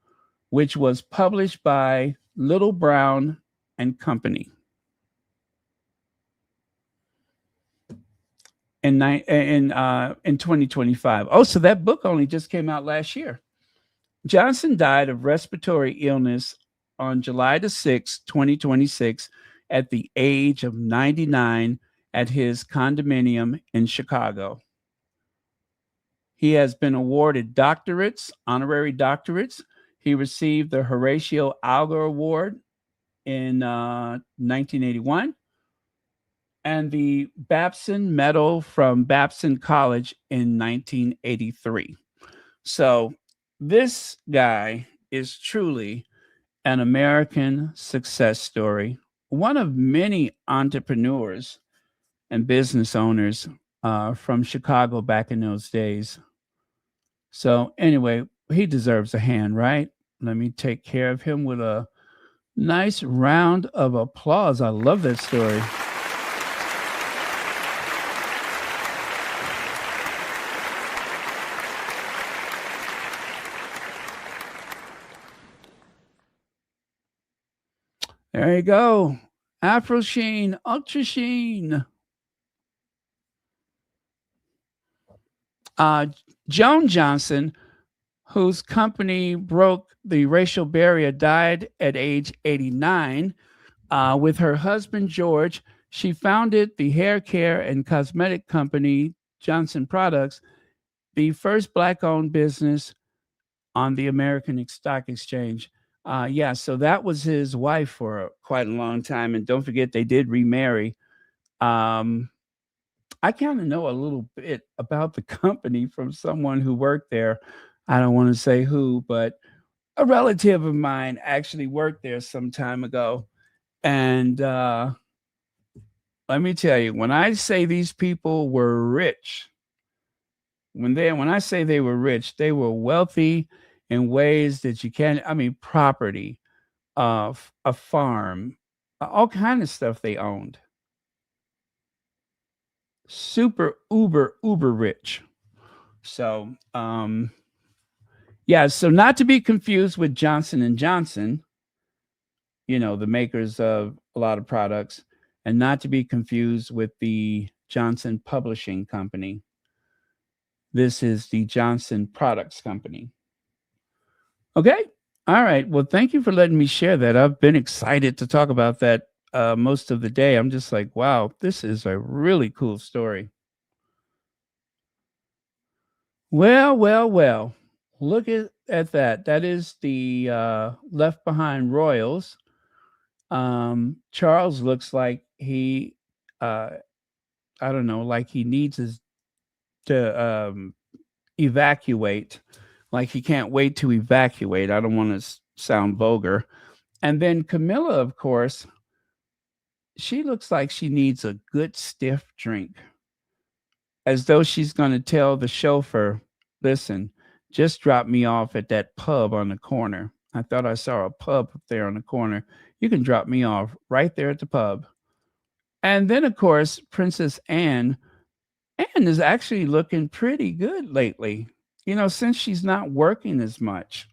which was published by Little Brown and Company. In 2025. Oh, so that book only just came out last year. Johnson died of respiratory illness on July the 6th, 2026, at the age of 99 at his condominium in Chicago. He has been awarded doctorates, honorary doctorates. He received the Horatio Alger Award in 1981 and the Babson Medal from Babson College in 1983. So this guy is truly an American success story, one of many entrepreneurs and business owners from Chicago back in those days. So anyway, he deserves a hand, right? Let me take care of him with a nice round of applause. I love that story. There you go. Afro Sheen, Ultra Sheen. Joan Johnson, whose company broke the racial barrier, died at age 89. With her husband, George, she founded the hair care and cosmetic company, Johnson Products, the first Black-owned business on the American Stock Exchange. So that was his wife for quite a long time. And don't forget, they did remarry. I kind of know a little bit about the company from someone who worked there. I don't want to say who, but a relative of mine actually worked there some time ago. And let me tell you, when I say these people were rich, when I say they were rich, they were wealthy in ways that you can't. I mean, property, a farm, all kind of stuff they owned. Super uber rich. So yeah, so not to be confused with Johnson and Johnson, the makers of a lot of products, and not to be confused with the Johnson Publishing Company. This is the Johnson Products Company. Okay. All right. Well, thank you for letting me share that. I've been excited to talk about that most of the day. I'm just like, wow, this is a really cool story. Well. Look at that. That is the Left Behind Royals. Charles looks like he, I don't know, like he needs to evacuate, like he can't wait to evacuate. I don't want to sound vulgar. And then Camilla, of course, she looks like she needs a good stiff drink, as though she's going to tell the chauffeur, listen, just drop me off at that pub on the corner. I thought I saw a pub up there on the corner. You can drop me off right there at the pub. And then, of course, Princess Anne. Anne is actually looking pretty good lately, since she's not working as much.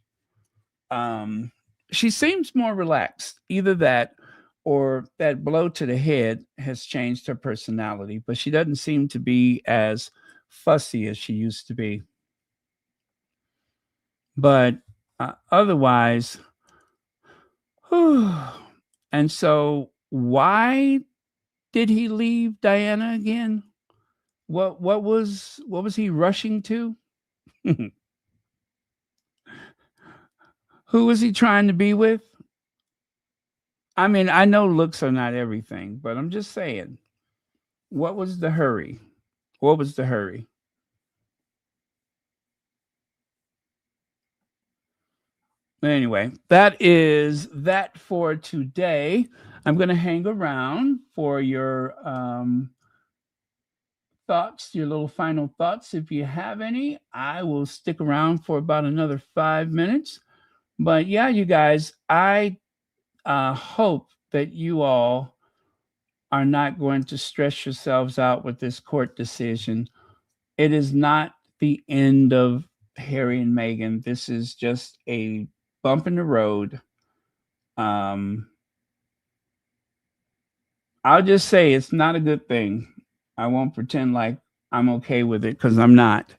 She seems more relaxed. Either that or that blow to the head has changed her personality, but she doesn't seem to be as fussy as she used to be. But otherwise, and so why did he leave Diana again? What was he rushing to? Who was he trying to be with? I mean, I know looks are not everything, but I'm just saying, what was the hurry? What was the hurry? Anyway, that is that for today. I'm going to hang around for your thoughts, your little final thoughts. If you have any, I will stick around for about another 5 minutes. But yeah, you guys, I hope that you all are not going to stress yourselves out with this court decision. It is not the end of Harry and Meghan. This is just a bump in the road. I'll just say it's not a good thing. I won't pretend like I'm okay with it, because I'm not.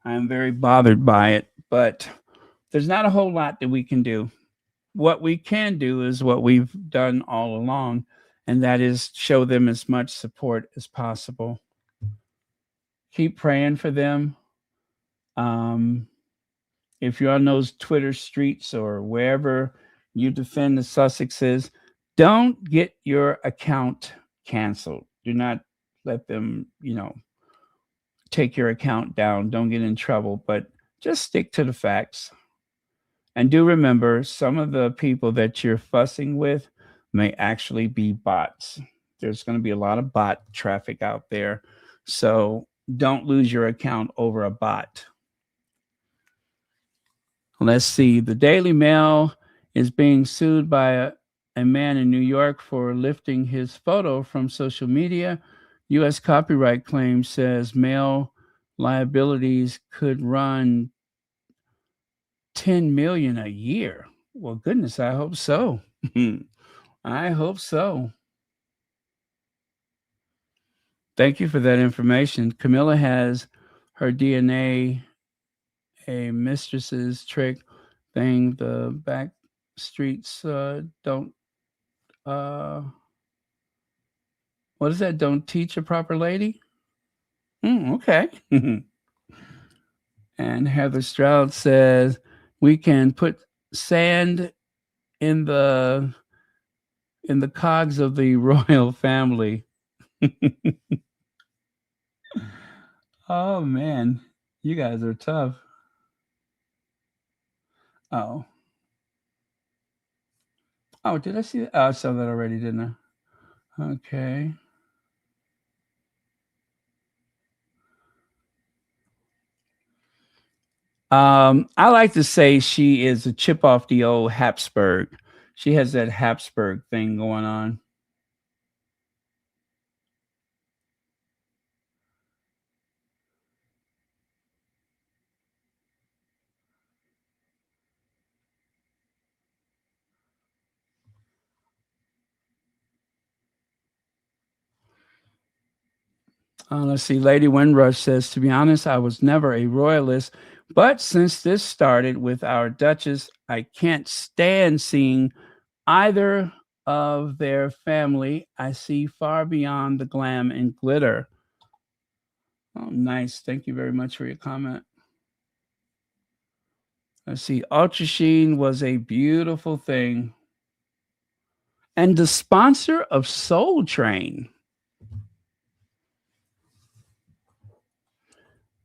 I'm very bothered by it, but there's not a whole lot that we can do. What we can do is what we've done all along, and that is show them as much support as possible. Keep praying for them. If you're on those Twitter streets or wherever you defend the Sussexes, don't get your account canceled. Do not let them, take your account down. Don't get in trouble, but just stick to the facts. And do remember, some of the people that you're fussing with may actually be bots. There's going to be a lot of bot traffic out there. So don't lose your account over a bot. Let's see. The Daily Mail is being sued by a man in New York for lifting his photo from social media. U.S. copyright claim says Mail liabilities could run $10 million a year. Well, goodness, I hope so. I hope so. Thank you for that information. Camilla has her DNA, a mistress's trick thing. The back streets don't. What is that? Don't teach a proper lady? Okay. And Heather Stroud says we can put sand in the cogs of the royal family. Oh man, you guys are tough. Oh, Oh, did I see that? Oh, I saw that already, didn't I? Okay. I like to say she is a chip off the old Habsburg. She has that Habsburg thing going on. Let's see. Lady Windrush says, to be honest, I was never a royalist, but since this started with our Duchess, I can't stand seeing either of their family. I see far beyond the glam and glitter. Oh, nice. Thank you very much for your comment. Let's see. Ultra Sheen was a beautiful thing. And the sponsor of Soul Train.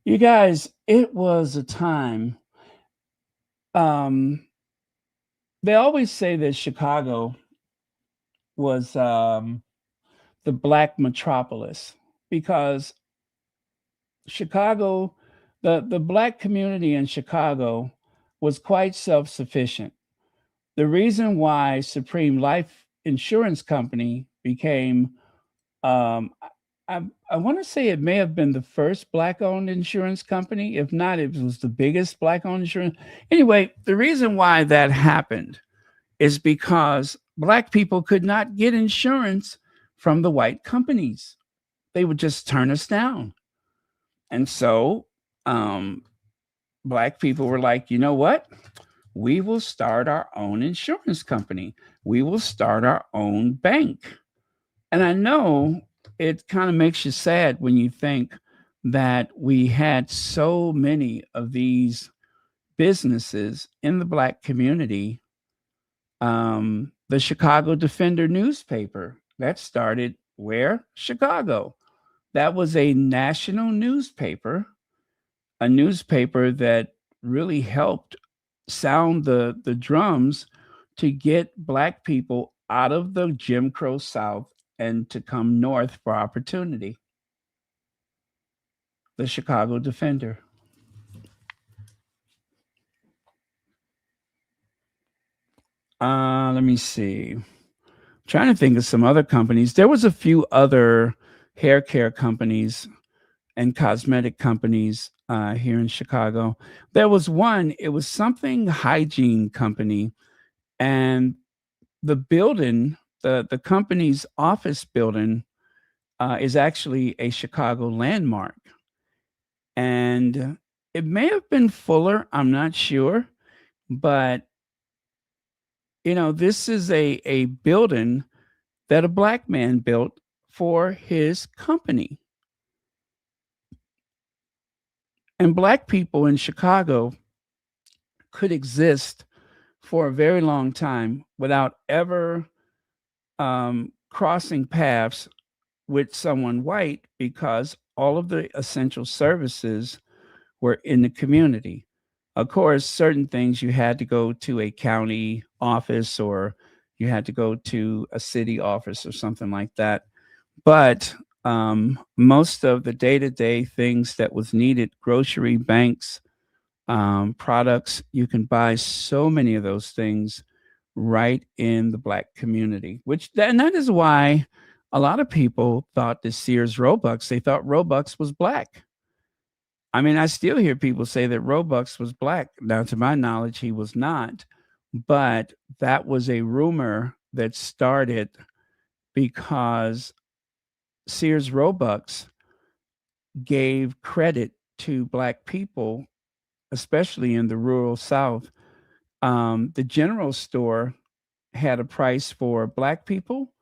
You guys, it was a time. They always say that Chicago was the black metropolis because Chicago, the black community in Chicago was quite self-sufficient. The reason why Supreme Life Insurance Company became, um, I want to say it may have been the first black-owned insurance company. If not, it was the biggest black-owned insurance. Anyway, the reason why that happened is because black people could not get insurance from the white companies. They would just turn us down. And so black people were like, you know what? We will start our own insurance company. We will start our own bank. And I know it kind of makes you sad when you think that we had so many of these businesses in the black community. The Chicago Defender newspaper that started where? Chicago. That was a national newspaper, a newspaper that really helped sound the drums to get black people out of the Jim Crow South and to come north for opportunity. The Chicago Defender. Let me see. Trying to think of some other companies. There was a few other hair care companies and cosmetic companies here in Chicago. There was one, it was something hygiene company, and the building, the company's office building is actually a Chicago landmark. And it may have been Fuller, I'm not sure, but this is a building that a black man built for his company. And black people in Chicago could exist for a very long time without ever crossing paths with someone white because all of the essential services were in the community. Of course, certain things you had to go to a county office or you had to go to a city office or something like that. But most of the day-to-day things that was needed, grocery, banks, products, you can buy so many of those things right in the black community, and that is why a lot of people thought that Sears Roebuck, they thought Roebuck was black. I mean, I still hear people say that Roebuck was black. Now, to my knowledge, he was not, but that was a rumor that started because Sears Roebuck gave credit to black people, especially in the rural South. The general store had a price for black people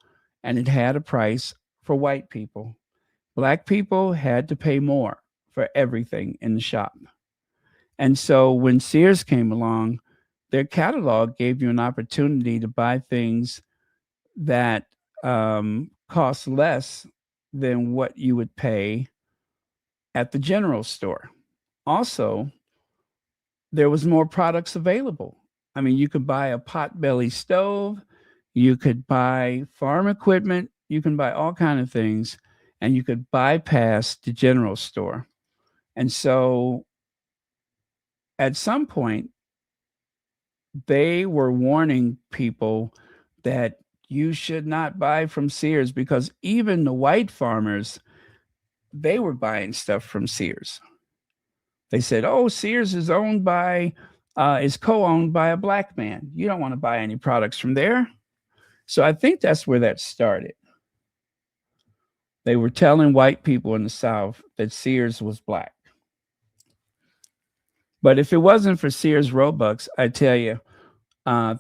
and it had a price for white people. Black people had to pay more for everything in the shop. And so when Sears came along, their catalog gave you an opportunity to buy things that cost less than what you would pay at the general store. Also, there was more products available. I mean, you could buy a potbelly stove, You could buy farm equipment, you can buy all kind of things, and you could bypass the general store. And so at some point, they were warning people that you should not buy from Sears because even the white farmers, they were buying stuff from Sears. They said, "Oh, Sears is co-owned by a black man. You don't want to buy any products from there." So I think that's where that started. They were telling white people in the South that Sears was black. But if it wasn't for Sears Roebucks, I tell you,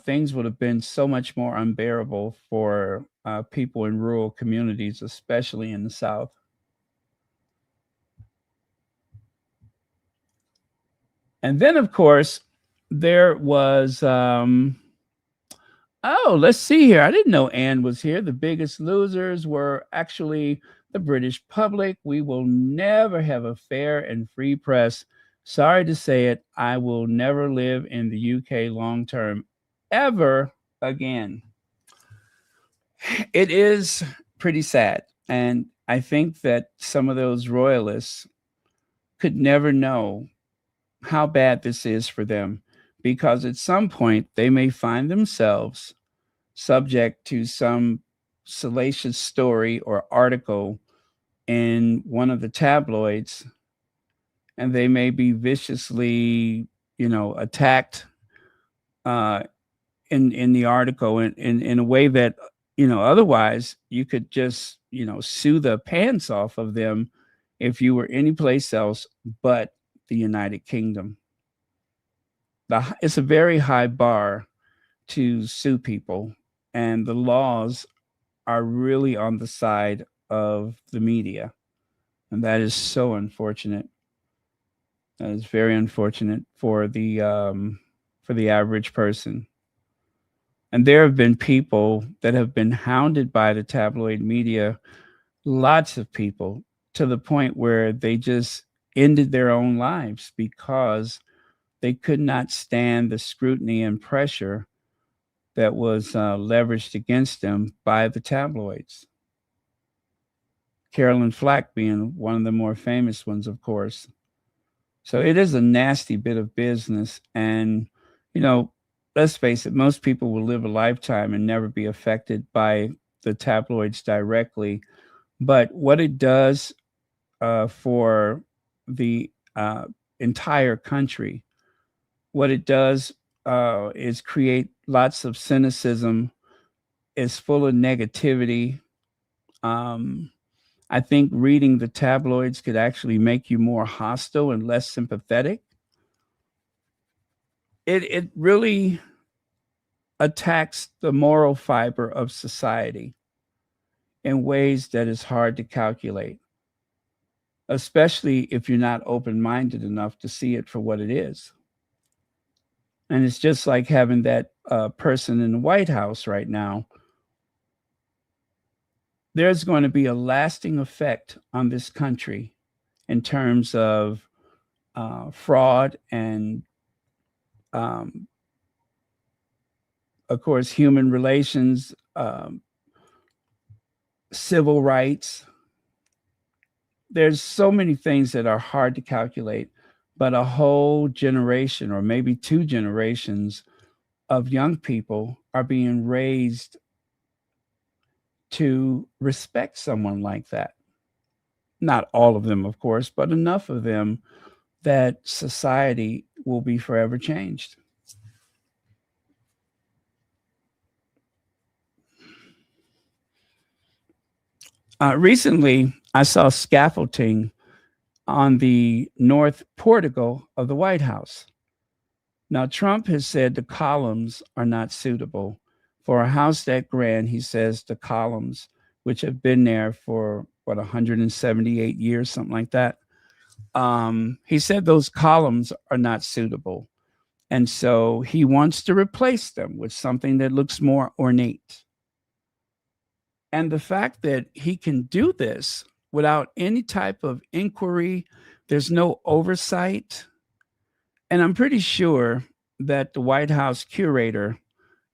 things would have been so much more unbearable for people in rural communities, especially in the South. And then, of course, there was, let's see here. I didn't know Anne was here. The biggest losers were actually the British public. We will never have a fair and free press. Sorry to say it, I will never live in the UK long term ever again. It is pretty sad. And I think that some of those royalists could never know how bad this is for them, because at some point they may find themselves subject to some salacious story or article in one of the tabloids, and they may be viciously, attacked in the article in a way that, otherwise you could just, sue the pants off of them if you were anyplace else but the United Kingdom. It's a very high bar to sue people, and the laws are really on the side of the media, and that is so unfortunate. That is very unfortunate for the average person. And there have been people that have been hounded by the tabloid media, lots of people, to the point where they just ended their own lives because they could not stand the scrutiny and pressure that was leveraged against them by the tabloids. Carolyn Flack being one of the more famous ones, of course. So it is a nasty bit of business. And, let's face it, most people will live a lifetime and never be affected by the tabloids directly. But what it does for the entire country, what it does is create lots of cynicism. It's full of negativity. I think reading the tabloids could actually make you more hostile and less sympathetic. It really attacks the moral fiber of society in ways that is hard to calculate, especially if you're not open-minded enough to see it for what it is. And it's just like having that person in the White House right now. There's going to be a lasting effect on this country in terms of fraud and, of course, human relations, civil rights. There's so many things that are hard to calculate, but a whole generation or maybe two generations of young people are being raised to respect someone like that. Not all of them, of course, but enough of them that society will be forever changed. Recently, I saw scaffolding on the north portico of the White House. Now, Trump has said the columns are not suitable. For a house that grand, he says the columns, which have been there for, 178 years, something like that. He said those columns are not suitable. And so he wants to replace them with something that looks more ornate. And the fact that he can do this without any type of inquiry, there's no oversight. And I'm pretty sure that the White House curator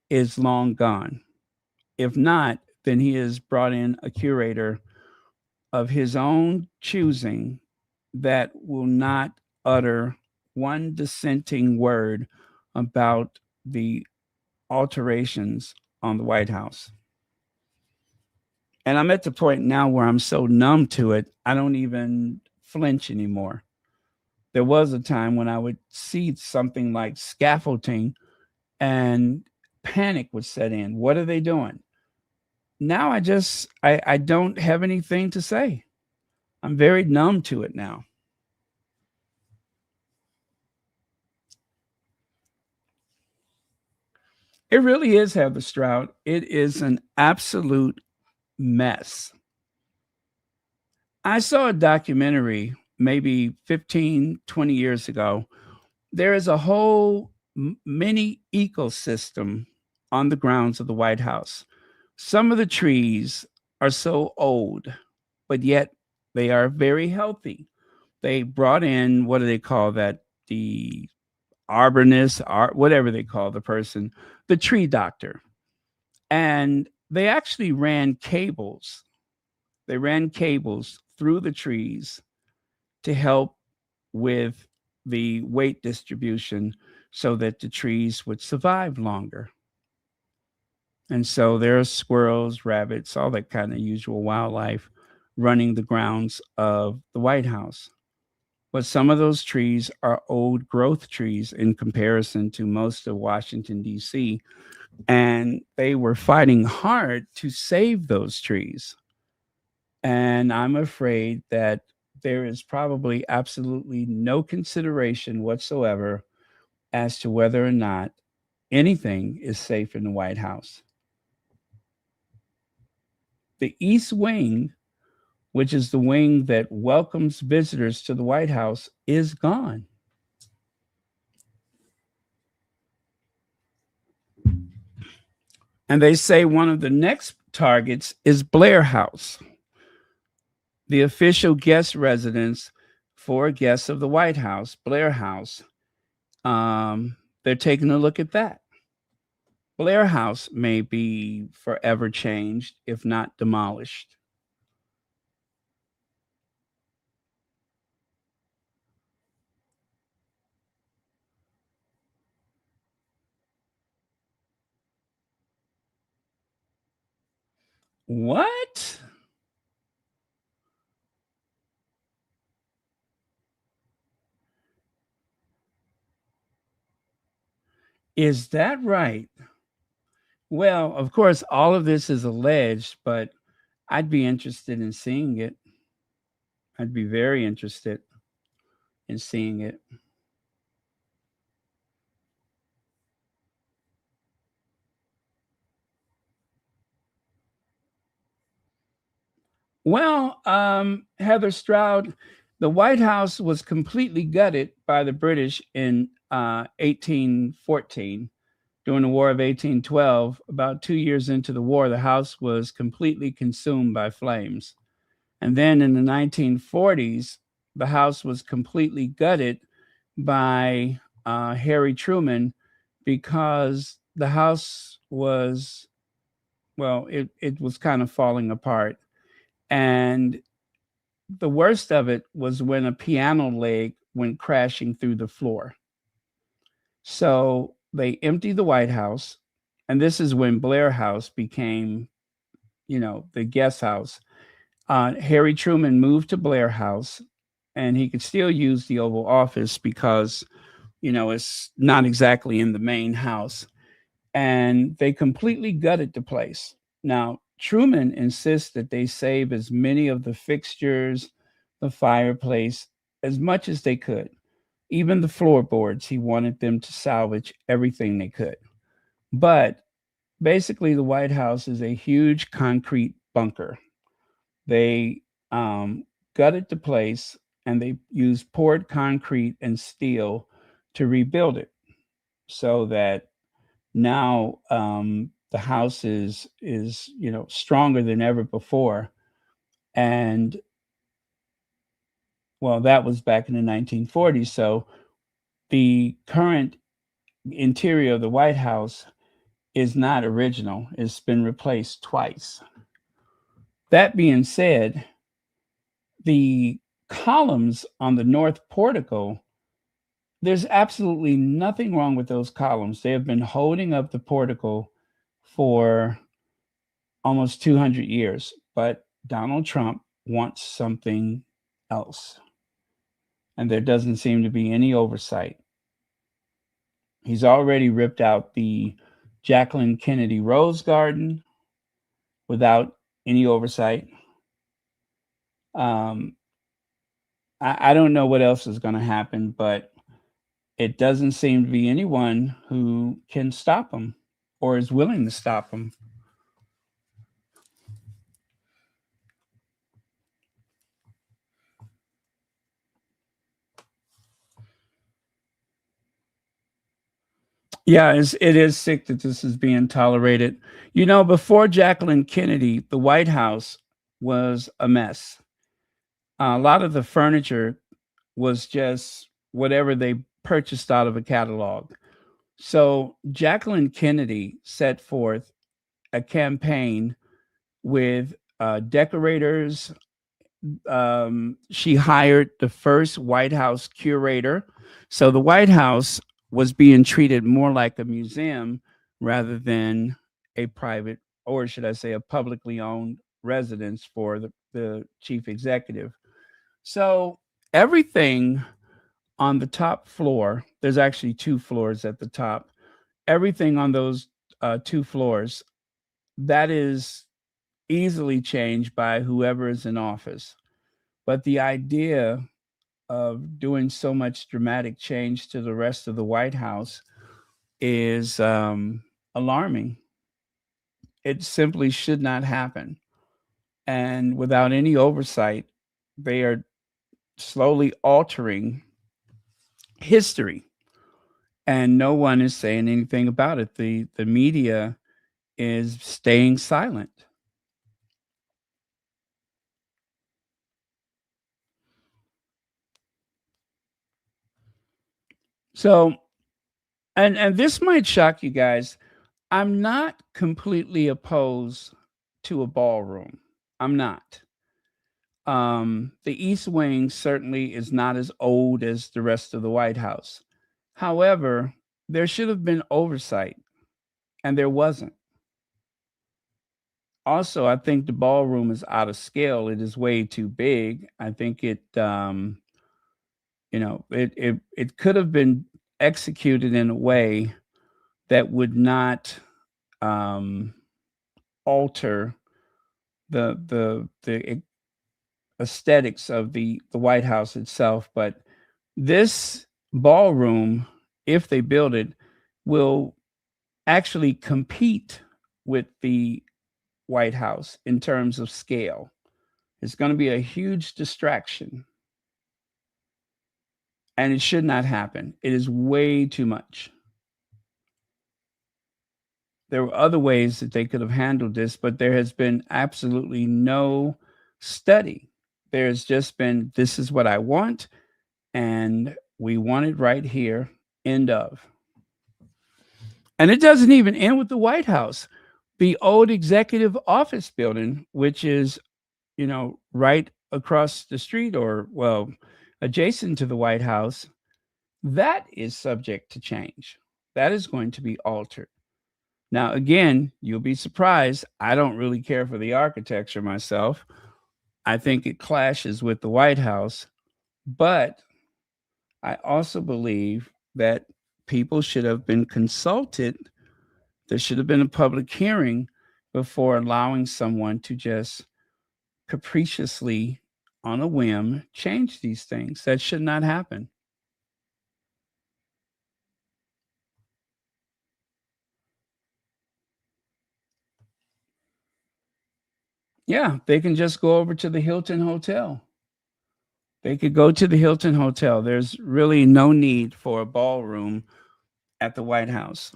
is long gone. If not, then he has brought in a curator of his own choosing that will not utter one dissenting word about the alterations on the White House. And I'm at the point now where I'm so numb to it, I don't even flinch anymore. There was a time when I would see something like scaffolding and panic would set in. What are they doing? Now I don't have anything to say. I'm very numb to it now. It really is, Heather Stroud. It is an absolute mess. I saw a documentary maybe 15, 20 years ago. There is a whole mini ecosystem on the grounds of the White House. Some of the trees are so old, but yet they are very healthy. They brought in, what do they call that? The arborist, whatever they call the person, the tree doctor. And they actually ran cables. They ran cables through the trees to help with the weight distribution so that the trees would survive longer. And so there are squirrels, rabbits, all that kind of usual wildlife running the grounds of the White House. But some of those trees are old growth trees in comparison to most of Washington, D.C. And they were fighting hard to save those trees. And I'm afraid that there is probably absolutely no consideration whatsoever as to whether or not anything is safe in the White House. The East Wing, which is the wing that welcomes visitors to the White House, is gone. And they say one of the next targets is Blair House, the official guest residence for guests of the White House, Blair House. They're taking a look at that. Blair House may be forever changed, if not demolished. What? Is that right? Well, of course, all of this is alleged, but I'd be interested in seeing it. I'd be very interested in seeing it. Well, Heather Stroud, the White House was completely gutted by the British in 1814 during the War of 1812. About 2 years into the war, the house was completely consumed by flames. And then in the 1940s, the house was completely gutted by Harry Truman because the house was, well, it was kind of falling apart. And the worst of it was when a piano leg went crashing through the floor. So they emptied the White House. And this is when Blair House became, the guest house. Harry Truman moved to Blair House, and he could still use the Oval Office because, it's not exactly in the main house. And they completely gutted the place. Now, Truman insists that they save as many of the fixtures, the fireplace, as much as they could. Even the floorboards, he wanted them to salvage everything they could. But basically, the White House is a huge concrete bunker. They gutted the place and they used poured concrete and steel to rebuild it so that now the house is stronger than ever before. And well, that was back in the 1940s. So the current interior of the White House is not original. It's been replaced twice. That being said, the columns on the north portico, there's absolutely nothing wrong with those columns. They have been holding up the portico for almost 200 years, but Donald Trump wants something else. And there doesn't seem to be any oversight. He's already ripped out the Jacqueline Kennedy Rose Garden without any oversight. I don't know what else is going to happen, but it doesn't seem to be anyone who can stop him or is willing to stop him. Yeah, it is sick that this is being tolerated. You know, before Jacqueline Kennedy, the White House was a mess. A lot of the furniture was just whatever they purchased out of a catalog. So Jacqueline Kennedy set forth a campaign with decorators. She hired the first White House curator. So the White House was being treated more like a museum rather than a private, or should I say, a publicly owned residence for the chief executive. So everything on the top floor, there's actually 2 floors at the top. Everything on those 2 floors, that is easily changed by whoever is in office. But the idea of doing so much dramatic change to the rest of the White House is alarming. It simply should not happen. And without any oversight, they are slowly altering history. And no one is saying anything about it. The media is staying silent. So, and this might shock you guys. I'm not completely opposed to a ballroom. I'm not. The East Wing certainly is not as old as the rest of the White House. However, there should have been oversight, and there wasn't. Also, I think the ballroom is out of scale. It is way too big. I think it it could have been executed in a way that would not alter the aesthetics of the White House itself. But this ballroom, if they build it, will actually compete with the White House in terms of scale. It's going to be a huge distraction. And it should not happen. It is way too much. There were other ways that they could have handled this, but there has been absolutely no study. There's just been, this is what I want, and we want it right here, end of. And it doesn't even end with the White House. The old executive office building, which is, right across the street or, well, adjacent to the White House, that is subject to change. That is going to be altered. Now, again, you'll be surprised. I don't really care for the architecture myself. I think it clashes with the White House. But I also believe that people should have been consulted. There should have been a public hearing before allowing someone to just capriciously, on a whim, change these things. That should not happen. Yeah, they can just go over to the Hilton Hotel. They could go to the Hilton Hotel. There's really no need for a ballroom at the White House.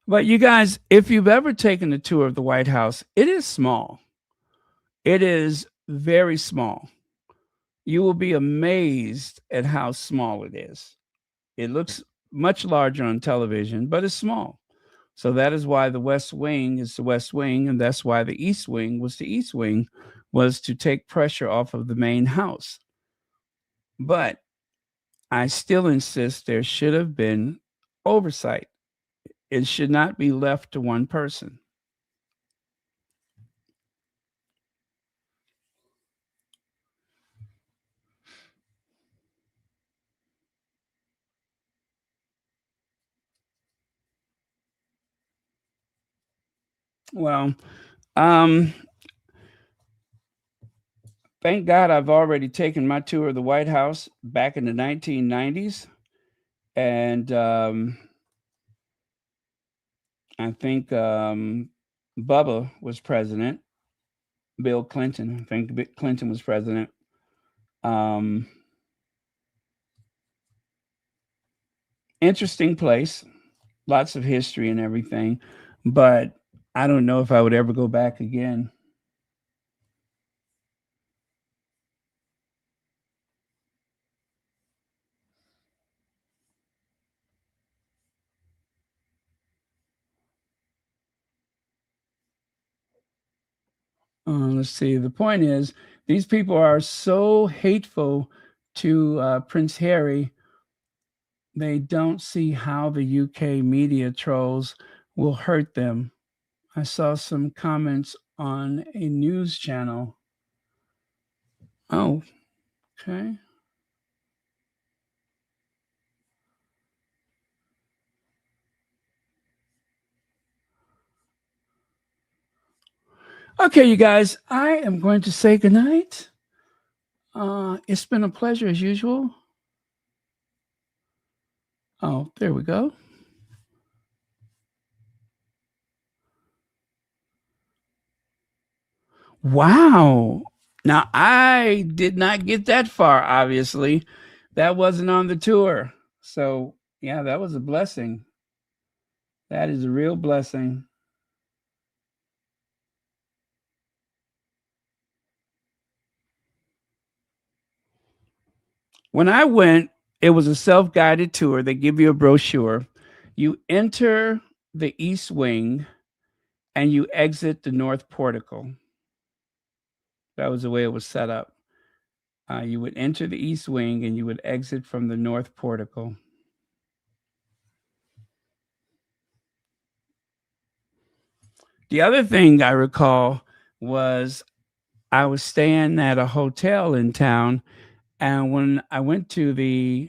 But you guys, if you've ever taken a tour of the White House, it is small. It is very small. You will be amazed at how small it is. It looks much larger on television, but it's small. So that is why the West Wing is the West Wing, and that's why the East Wing was the East Wing, was to take pressure off of the main house. But I still insist there should have been oversight. It should not be left to one person. Well, thank God I've already taken my tour of the White House back in the 1990s. And I think Bubba was president. Bill Clinton. I think Clinton was president. Interesting place. Lots of history and everything. But I don't know if I would ever go back again. Let's see. The point is, these people are so hateful to Prince Harry. They don't see how the UK media trolls will hurt them. I saw some comments on a news channel. Oh, okay. Okay, you guys, I am going to say goodnight. It's been a pleasure as usual. Oh, there we go. Wow. Now, I did not get that far, obviously. That wasn't on the tour. So, yeah, that was a blessing. That is a real blessing. When I went, it was a self-guided tour. They give you a brochure. You enter the East Wing and you exit the North Portico. That was the way it was set up. You would enter the East Wing and you would exit from the North Portico. The other thing I recall was I was staying at a hotel in town, and when I went to the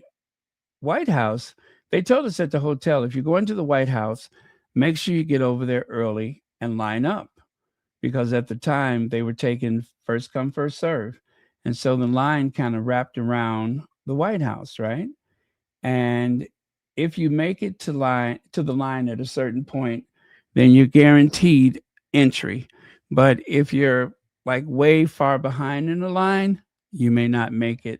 White House, they told us at the hotel, if you go into the White House, make sure you get over there early and line up, because at the time they were taking first come, first serve. And so the line kind of wrapped around the White House, right? And if you make it to the line at a certain point, then you're guaranteed entry. But if you're like way far behind in the line, you may not make it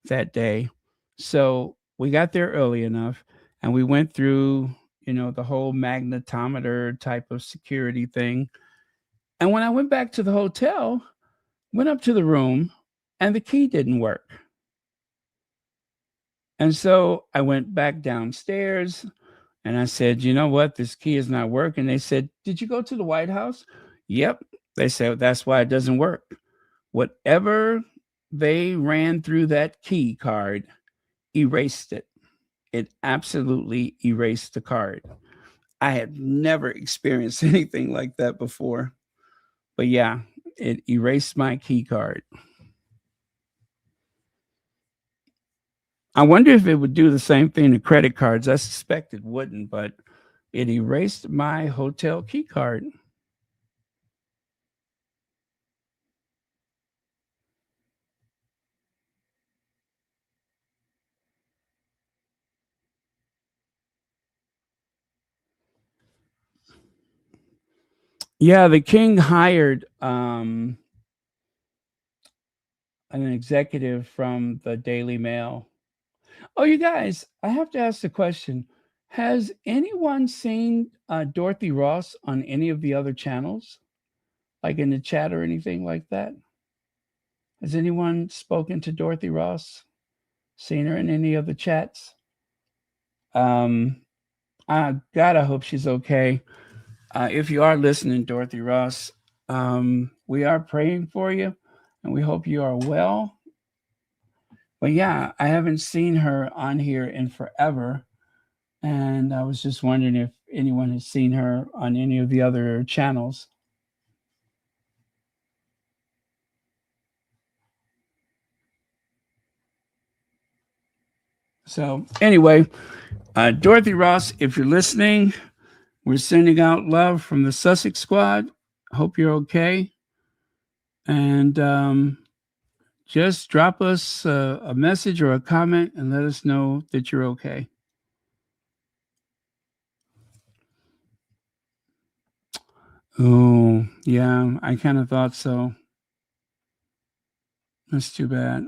that day. So we got there early enough and we went through, the whole magnetometer type of security thing. And when I went back to the hotel, went up to the room and the key didn't work. And so I went back downstairs and I said, you know what? This key is not working. They said, did you go to the White House? Yep. They said, that's why it doesn't work. Whatever they ran through that key card erased it. It absolutely erased the card. I had never experienced anything like that before. But yeah, it erased my key card. I wonder if it would do the same thing to credit cards. I suspect it wouldn't, but it erased my hotel key card. Yeah, the king hired an executive from the Daily Mail. Oh, you guys, I have to ask the question. Has anyone seen Dorothy Ross on any of the other channels? Like in the chat or anything like that? Has anyone spoken to Dorothy Ross? Seen her in any of the chats? God, I hope she's okay. If you are listening, Dorothy Ross, we are praying for you, and we hope you are well. But yeah, I haven't seen her on here in forever, and I was just wondering if anyone has seen her on any of the other channels. So anyway, Dorothy Ross, if you're listening, we're sending out love from the Sussex squad. Hope you're okay. And just drop us a message or a comment and let us know that you're okay. Oh, yeah, I kind of thought so. That's too bad.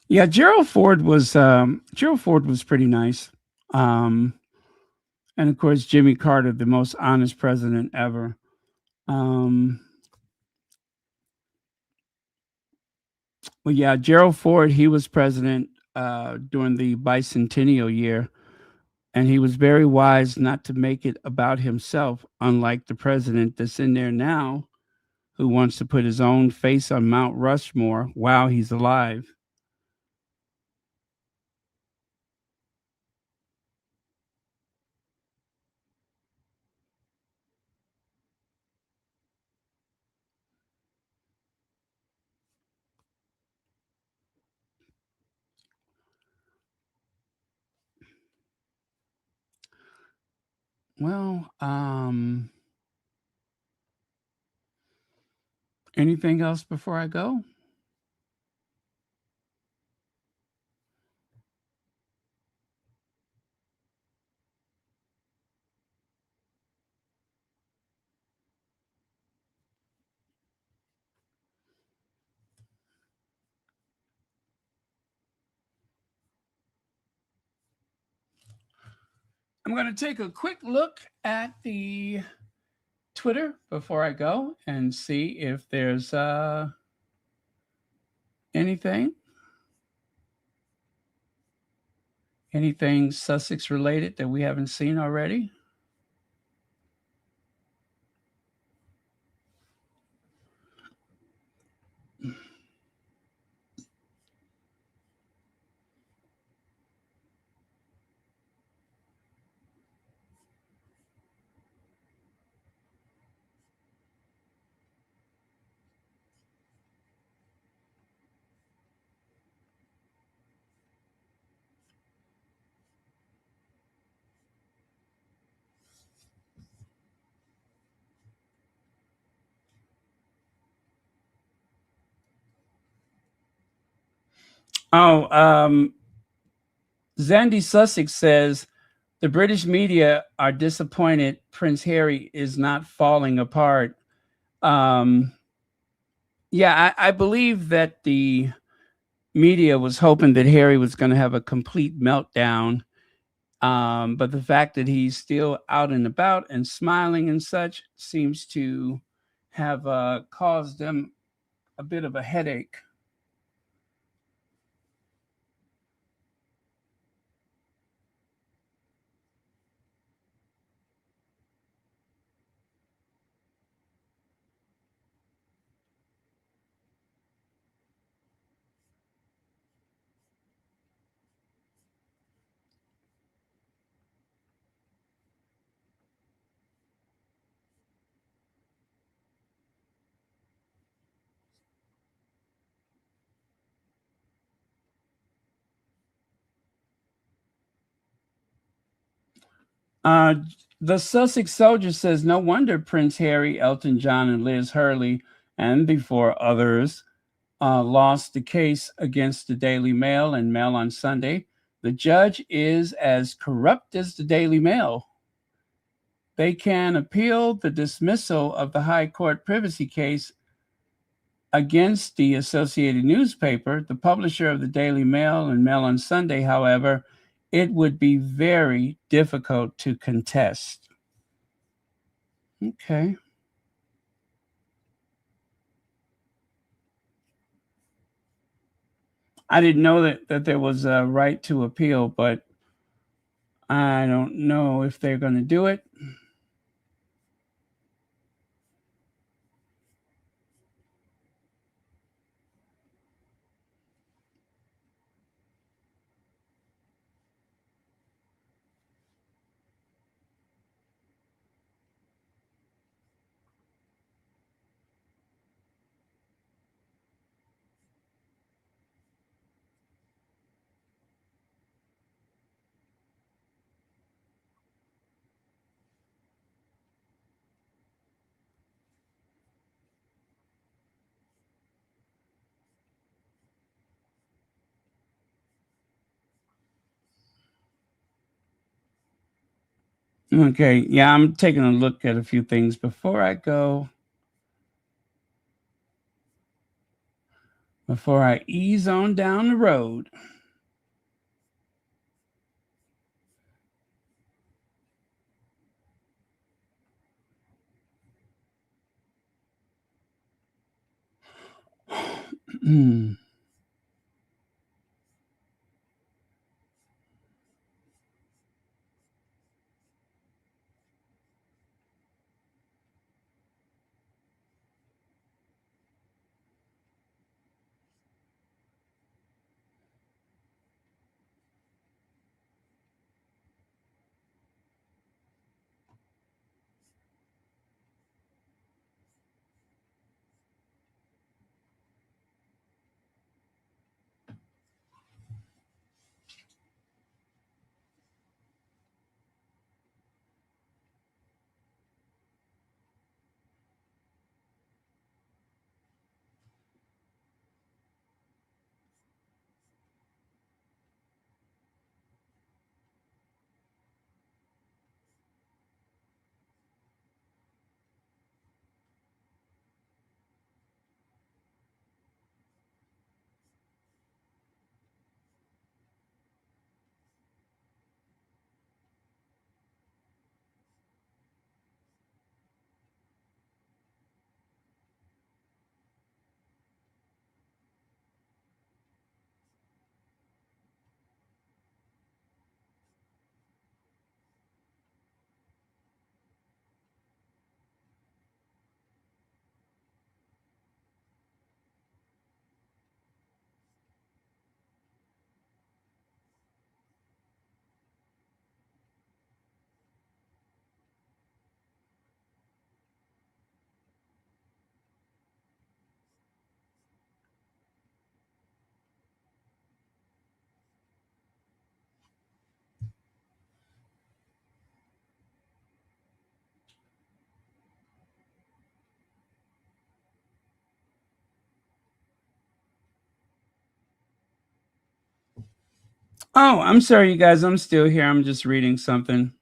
Yeah, Gerald Ford was pretty nice. And of course, Jimmy Carter, the most honest president ever. Well, yeah, Gerald Ford, he was president during the bicentennial year, and he was very wise not to make it about himself, unlike the president that's in there now, who wants to put his own face on Mount Rushmore while he's alive. Well, anything else before I go? I'm going to take a quick look at the Twitter before I go and see if there's anything Sussex related that we haven't seen already. Oh, Zandy Sussex says the British media are disappointed Prince Harry is not falling apart. Yeah, I believe that the media was hoping that Harry was going to have a complete meltdown. But the fact that he's still out and about and smiling and such seems to have caused them a bit of a headache. Uh, the Sussex Soldier says, no wonder Prince Harry, Elton John, and Liz Hurley, and before others, lost the case against the Daily Mail and Mail on Sunday. The judge is as corrupt as the Daily Mail. They can appeal the dismissal of the High Court privacy case against the Associated Newspaper. The publisher of the Daily Mail and Mail on Sunday, however, it would be very difficult to contest. Okay. I didn't know that there was a right to appeal, but I don't know if they're going to do it. Okay, yeah, I'm taking a look at a few things before I go. Before I ease on down the road. Oh, I'm sorry, you guys. I'm still here. I'm just reading something.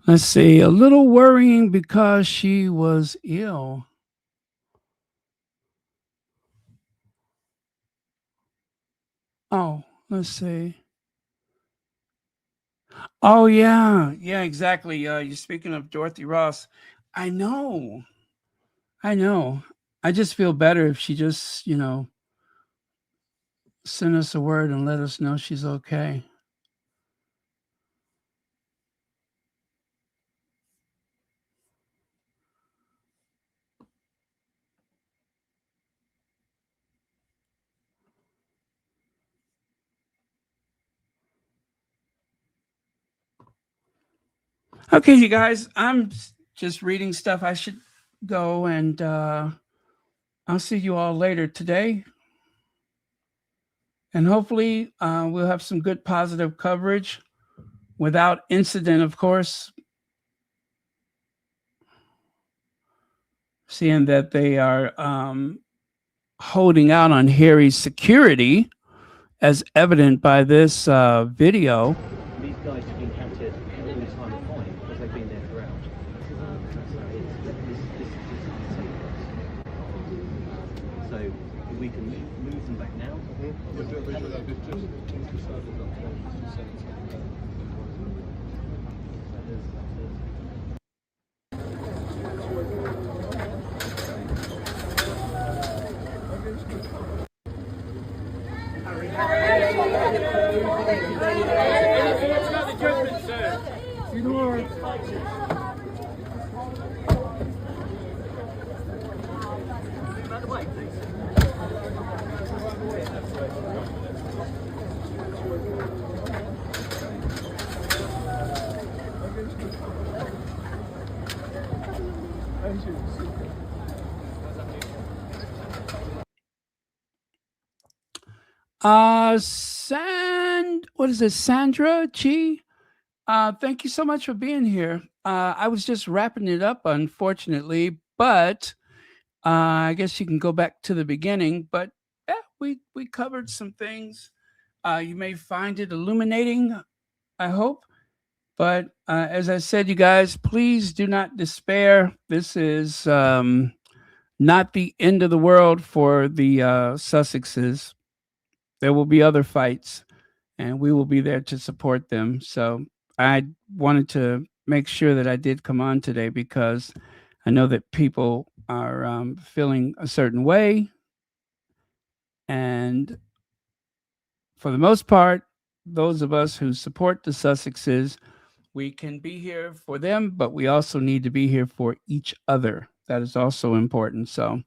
Let's see. A little worrying because she was ill. Oh, let's see. Oh yeah, yeah, exactly. You're speaking of Dorothy Ross. I know, I know. I just feel better if she just, send us a word and let us know she's okay. Okay, you guys, I'm just reading stuff. I should go, and I'll see you all later today. And hopefully, we'll have some good positive coverage without incident, of course, seeing that they are holding out on Harry's security, as evident by this video. These guys have been captured all the time of flying because they've been there throughout. So this is safe for us. So we can move them back now. What is it, Sandra Chi? Thank you so much for being here. I was just wrapping it up, unfortunately, but I guess you can go back to the beginning. But yeah, we covered some things. You may find it illuminating, I hope. But as I said, you guys, please do not despair. This is not the end of the world for the Sussexes. There will be other fights, and we will be there to support them. So I wanted to make sure that I did come on today because I know that people are feeling a certain way. And for the most part, those of us who support the Sussexes, we can be here for them, but we also need to be here for each other. That is also important. So,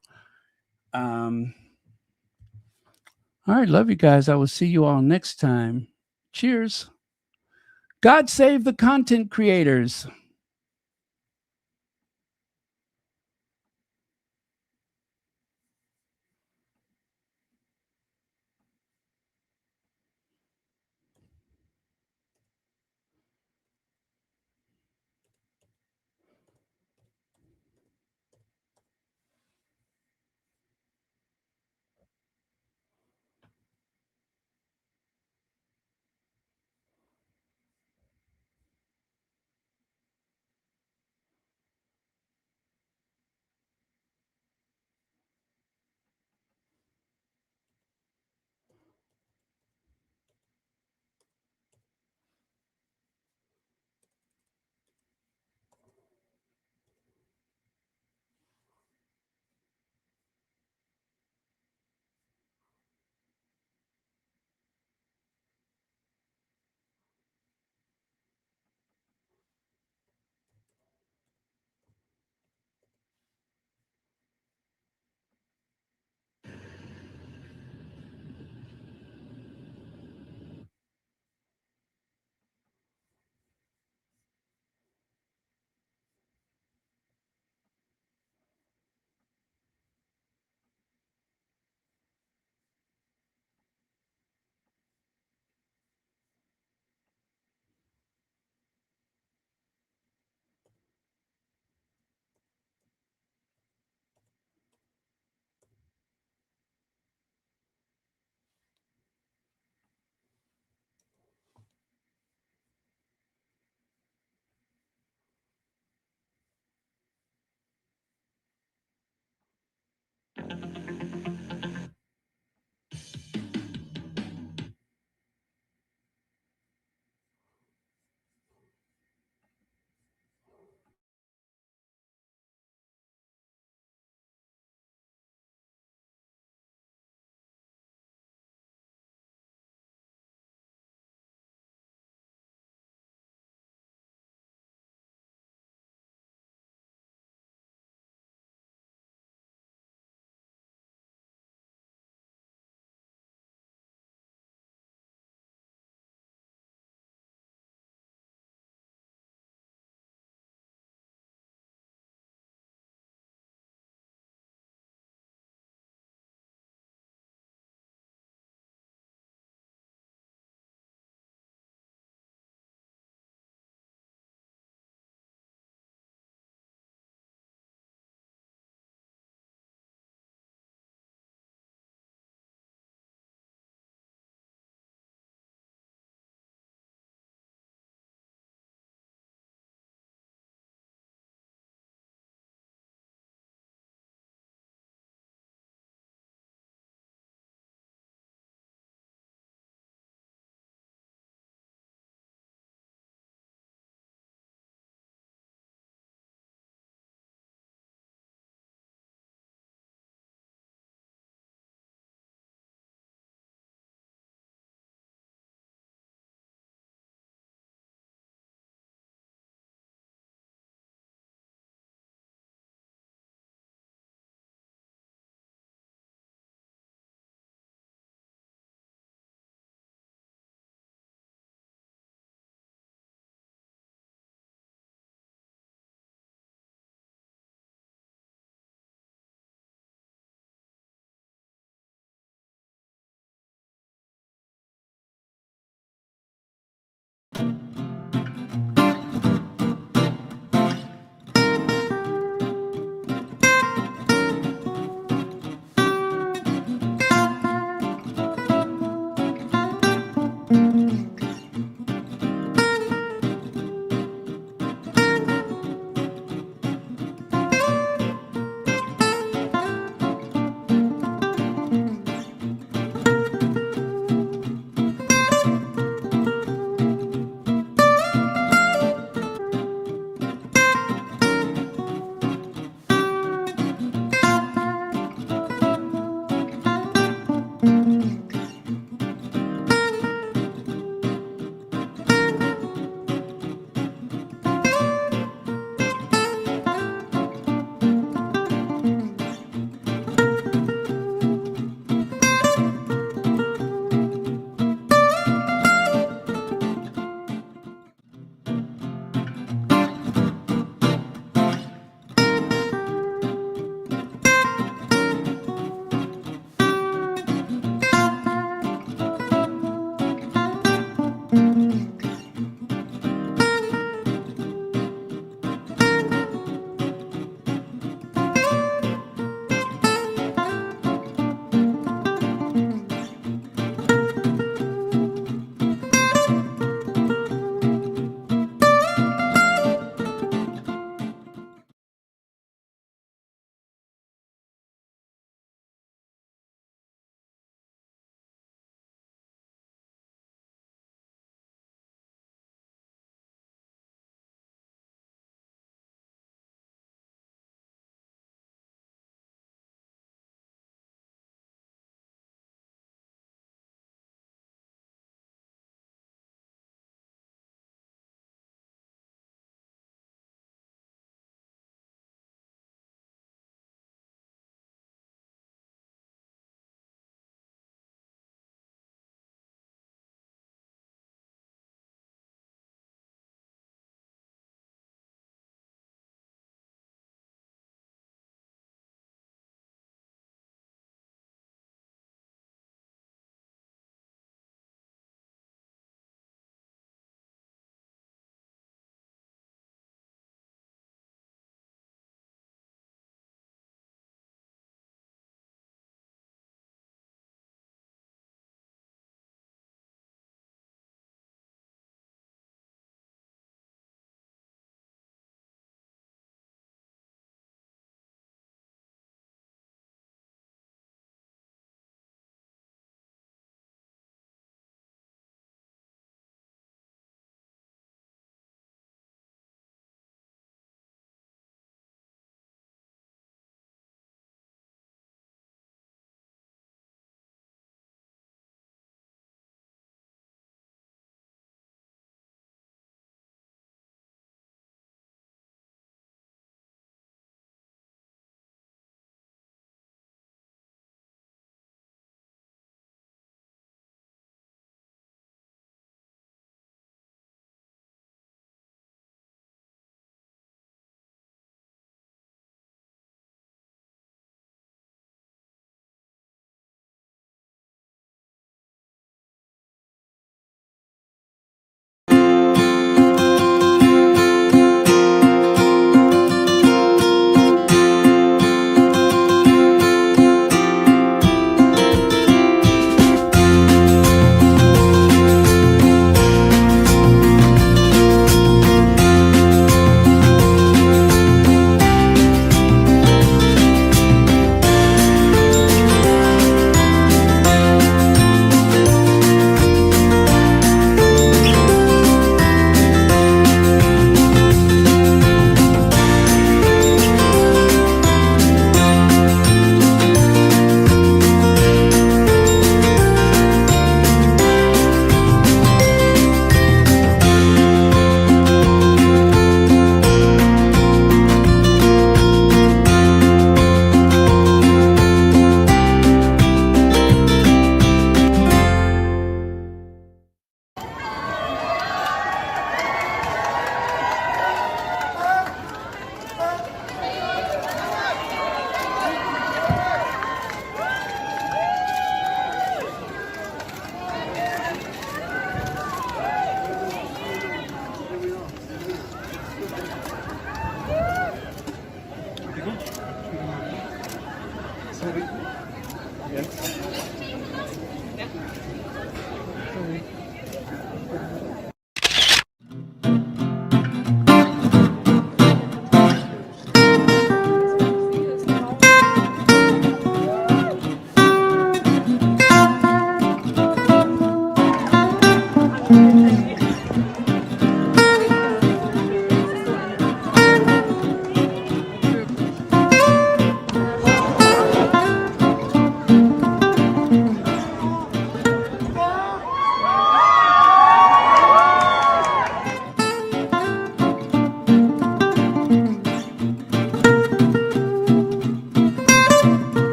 all right, love you guys. I will see you all next time. Cheers. God save the content creators.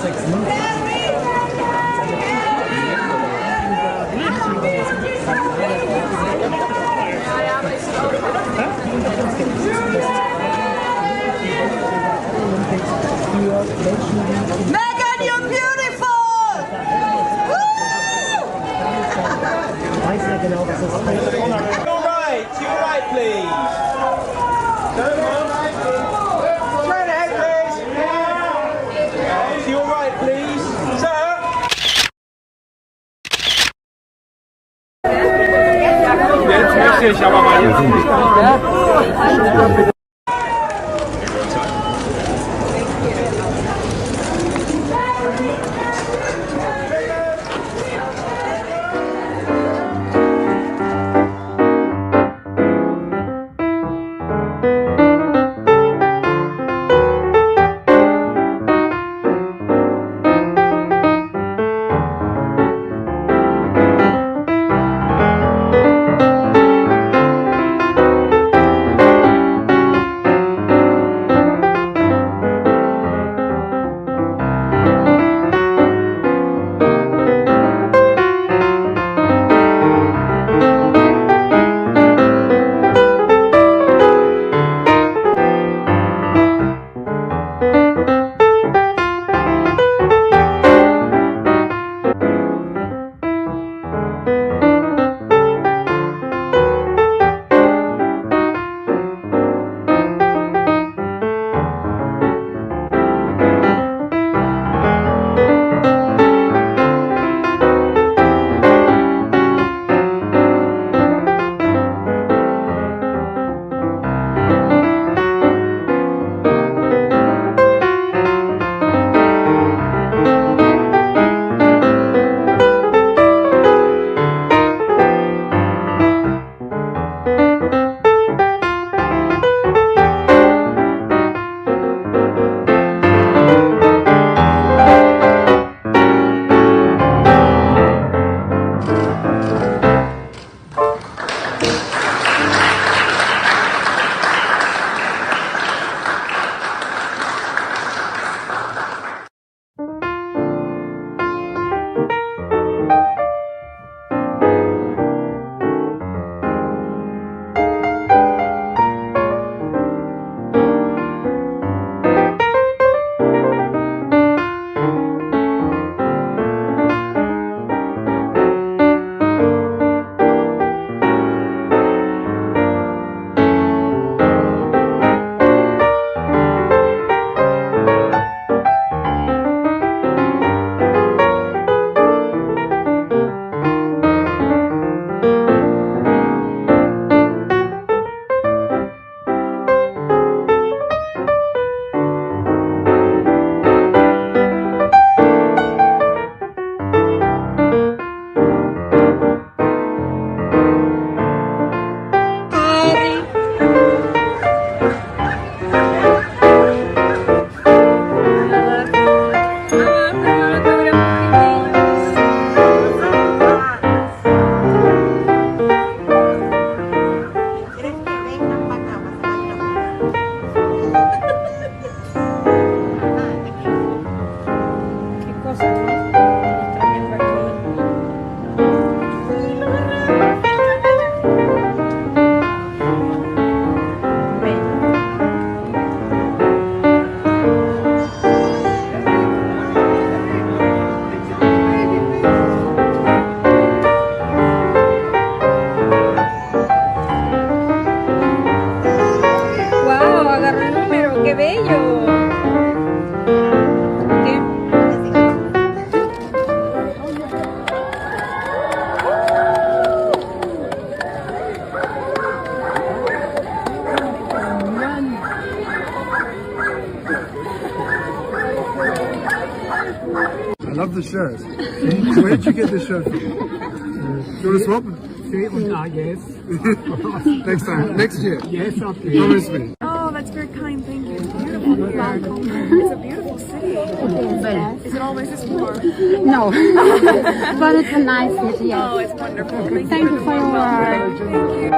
Meghan, you're beautiful! To your right, please. Turn ahead, please. To your right, please. Sir. love the shirt. Where did you get this shirt from? Do you want to swap? Yes. Next time. Next year. Yes, okay. Promise me. Oh, that's very kind. Thank you. It's beautiful. It's a beautiful city. Is it always this warm? No, but it's a nice city. Yes. Oh, it's wonderful. Thank you for your work. Thank you.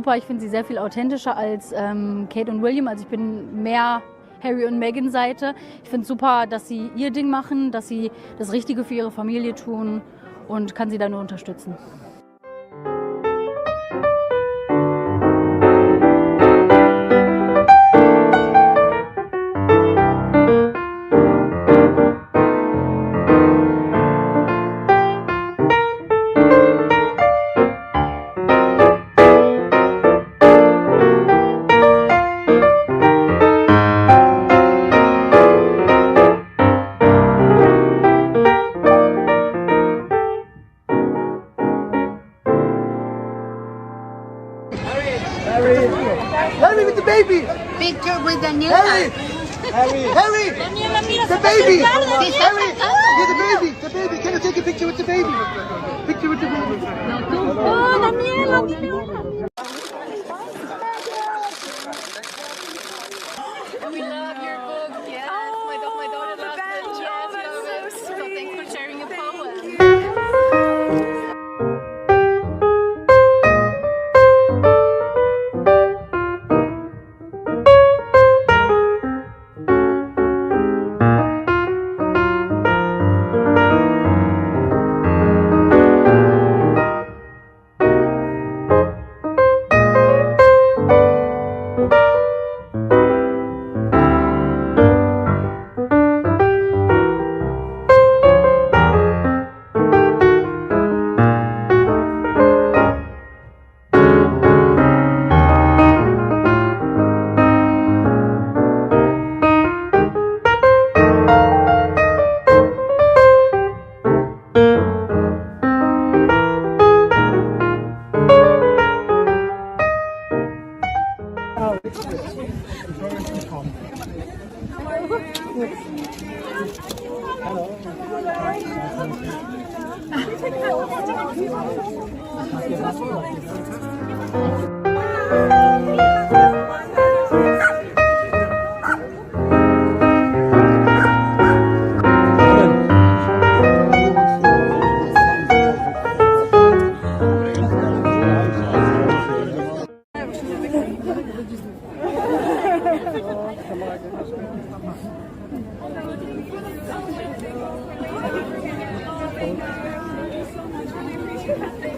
super. Ich finde sie sehr viel authentischer als Kate und William. Also ich bin mehr Harry und Meghan Seite. Ich finde es super, dass sie ihr Ding machen, dass sie das Richtige für ihre Familie tun und kann sie da nur unterstützen. Harry with the baby! Picture with Daniela. Harry! Harry! The baby! Harry! Yeah, the baby! The baby! Can I take a picture with the baby? Picture with the baby. Oh, Daniela. We love your book. Yes, my daughter loves it. Yes, that's so sweet. Thanks for sharing a poem.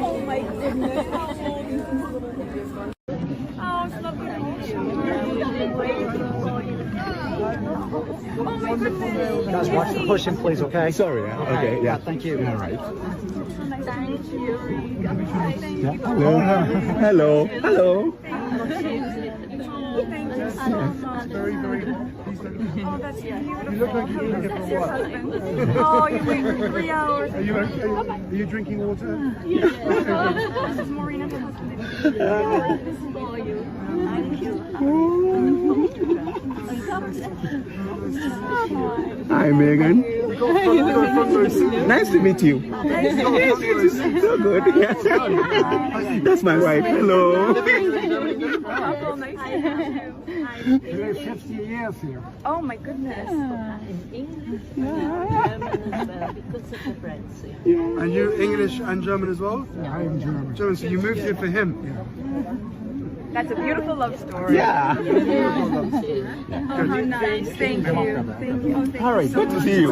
Oh my goodness. Oh, it's not good. Guys, watch the pushing, please, okay? Sorry, okay, yeah. Thank you. All right. Thank you. Yeah. Hello. Hello. Thank you so much. Very, very. Oh, that's beautiful. You look like you've been here for a while. Oh, you're waiting for 3 hours. Are you drinking water? This is Marina. This is for you. Thank you. Hi, Meghan. Nice to meet you. So good. Yeah. That's my wife. Hello. You live 50 years here. Oh my goodness. And you English and German as well? Yeah, I am German. German, so you moved here for him? That's a beautiful love story. Yeah. Oh, how nice. Thank you. Thank you. Oh, thank All right, you so good to much. see you.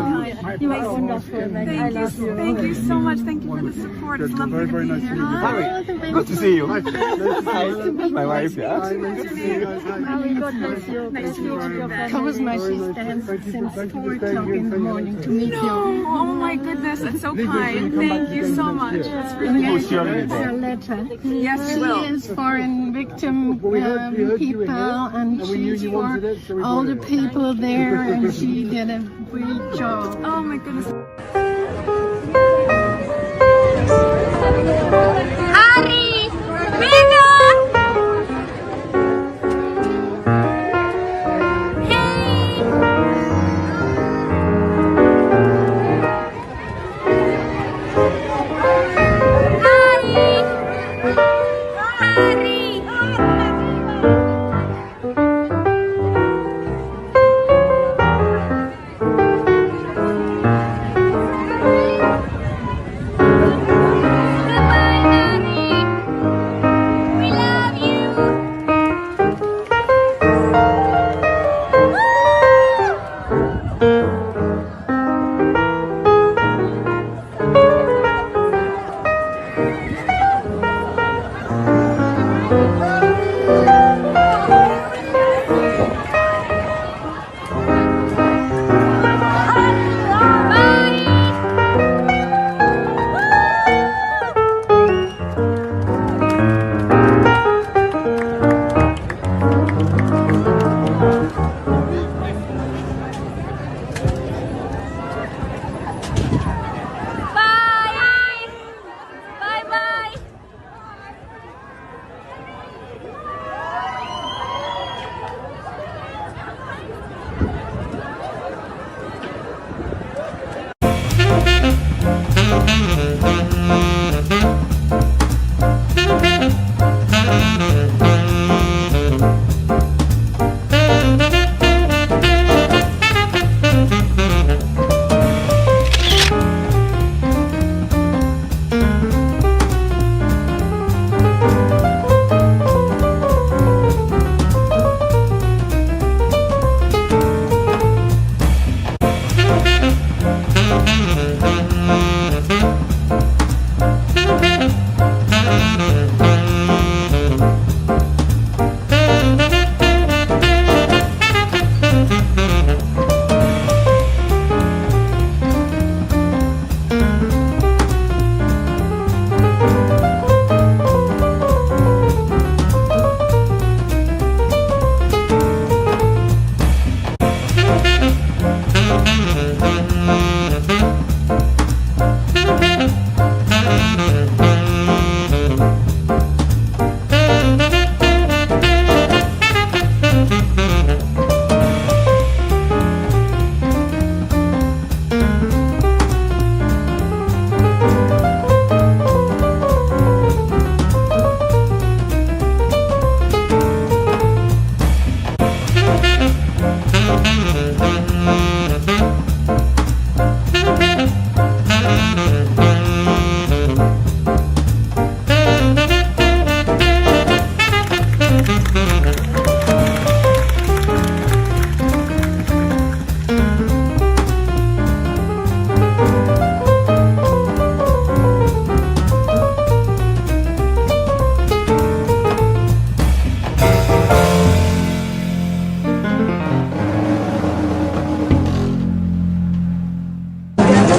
You are wonderful. Thank you so much. Thank you for the support. It's lovely Very, very to be nice to here. meet you. Harry, good to see you. Hi. That's my wife, yeah. Hi, nice to see you guys. Hi. God bless you. Nice to meet you. How was my sister since 4 o'clock in the morning to meet you? Oh my goodness, that's so kind. Thank you so much. That's really Yes, nice. your letter. Yes, we She will. is foreign victim we heard you were people, here, and and we knew she's you for wanted it, so we all brought the it. people there, and she did a great job. Oh my goodness. Harry! Meghan!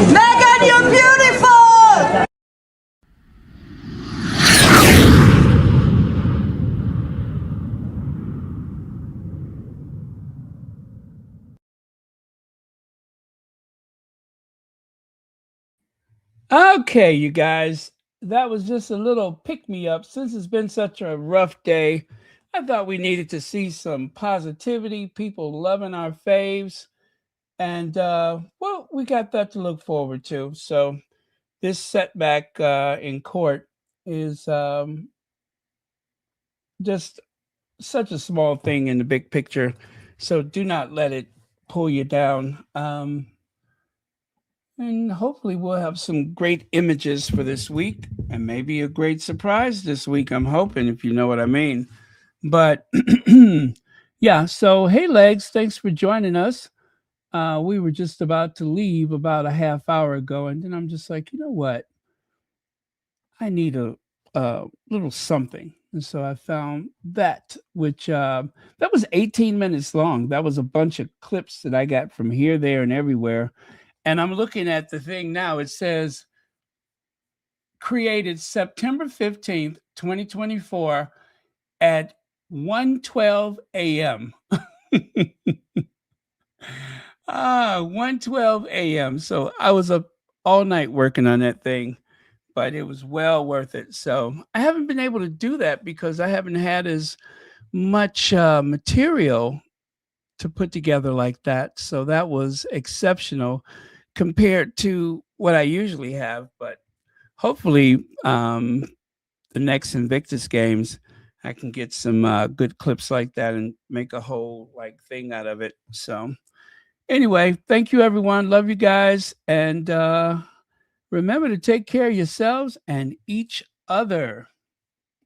Meghan, you're beautiful! Okay, you guys, that was just a little pick me up. Since it's been such a rough day, I thought we needed to see some positivity, people loving our faves. And well, we got that to look forward to. So this setback in court is just such a small thing in the big picture. So do not let it pull you down. And hopefully we'll have some great images for this week and maybe a great surprise this week. I'm hoping, if you know what I mean. But yeah, so hey, Legs, thanks for joining us. We were just about to leave about a half hour ago, and then I'm just like, you know what? I need a little something. And so I found that, which that was 18 minutes long. That was a bunch of clips that I got from here, there, and everywhere. And I'm looking at the thing now. It says created September 15th, 2024 at 1:12 a.m. 1:12 a.m. So I was up all night working on that thing, but it was well worth it. So I haven't been able to do that because I haven't had as much material to put together like that. So that was exceptional compared to what I usually have. But hopefully, the next Invictus Games, I can get some good clips like that and make a whole like thing out of it. So anyway, thank you, everyone. Love you guys. And remember to take care of yourselves and each other.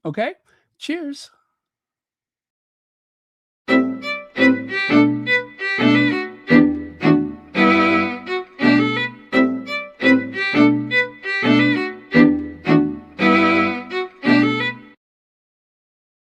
Okay? Cheers.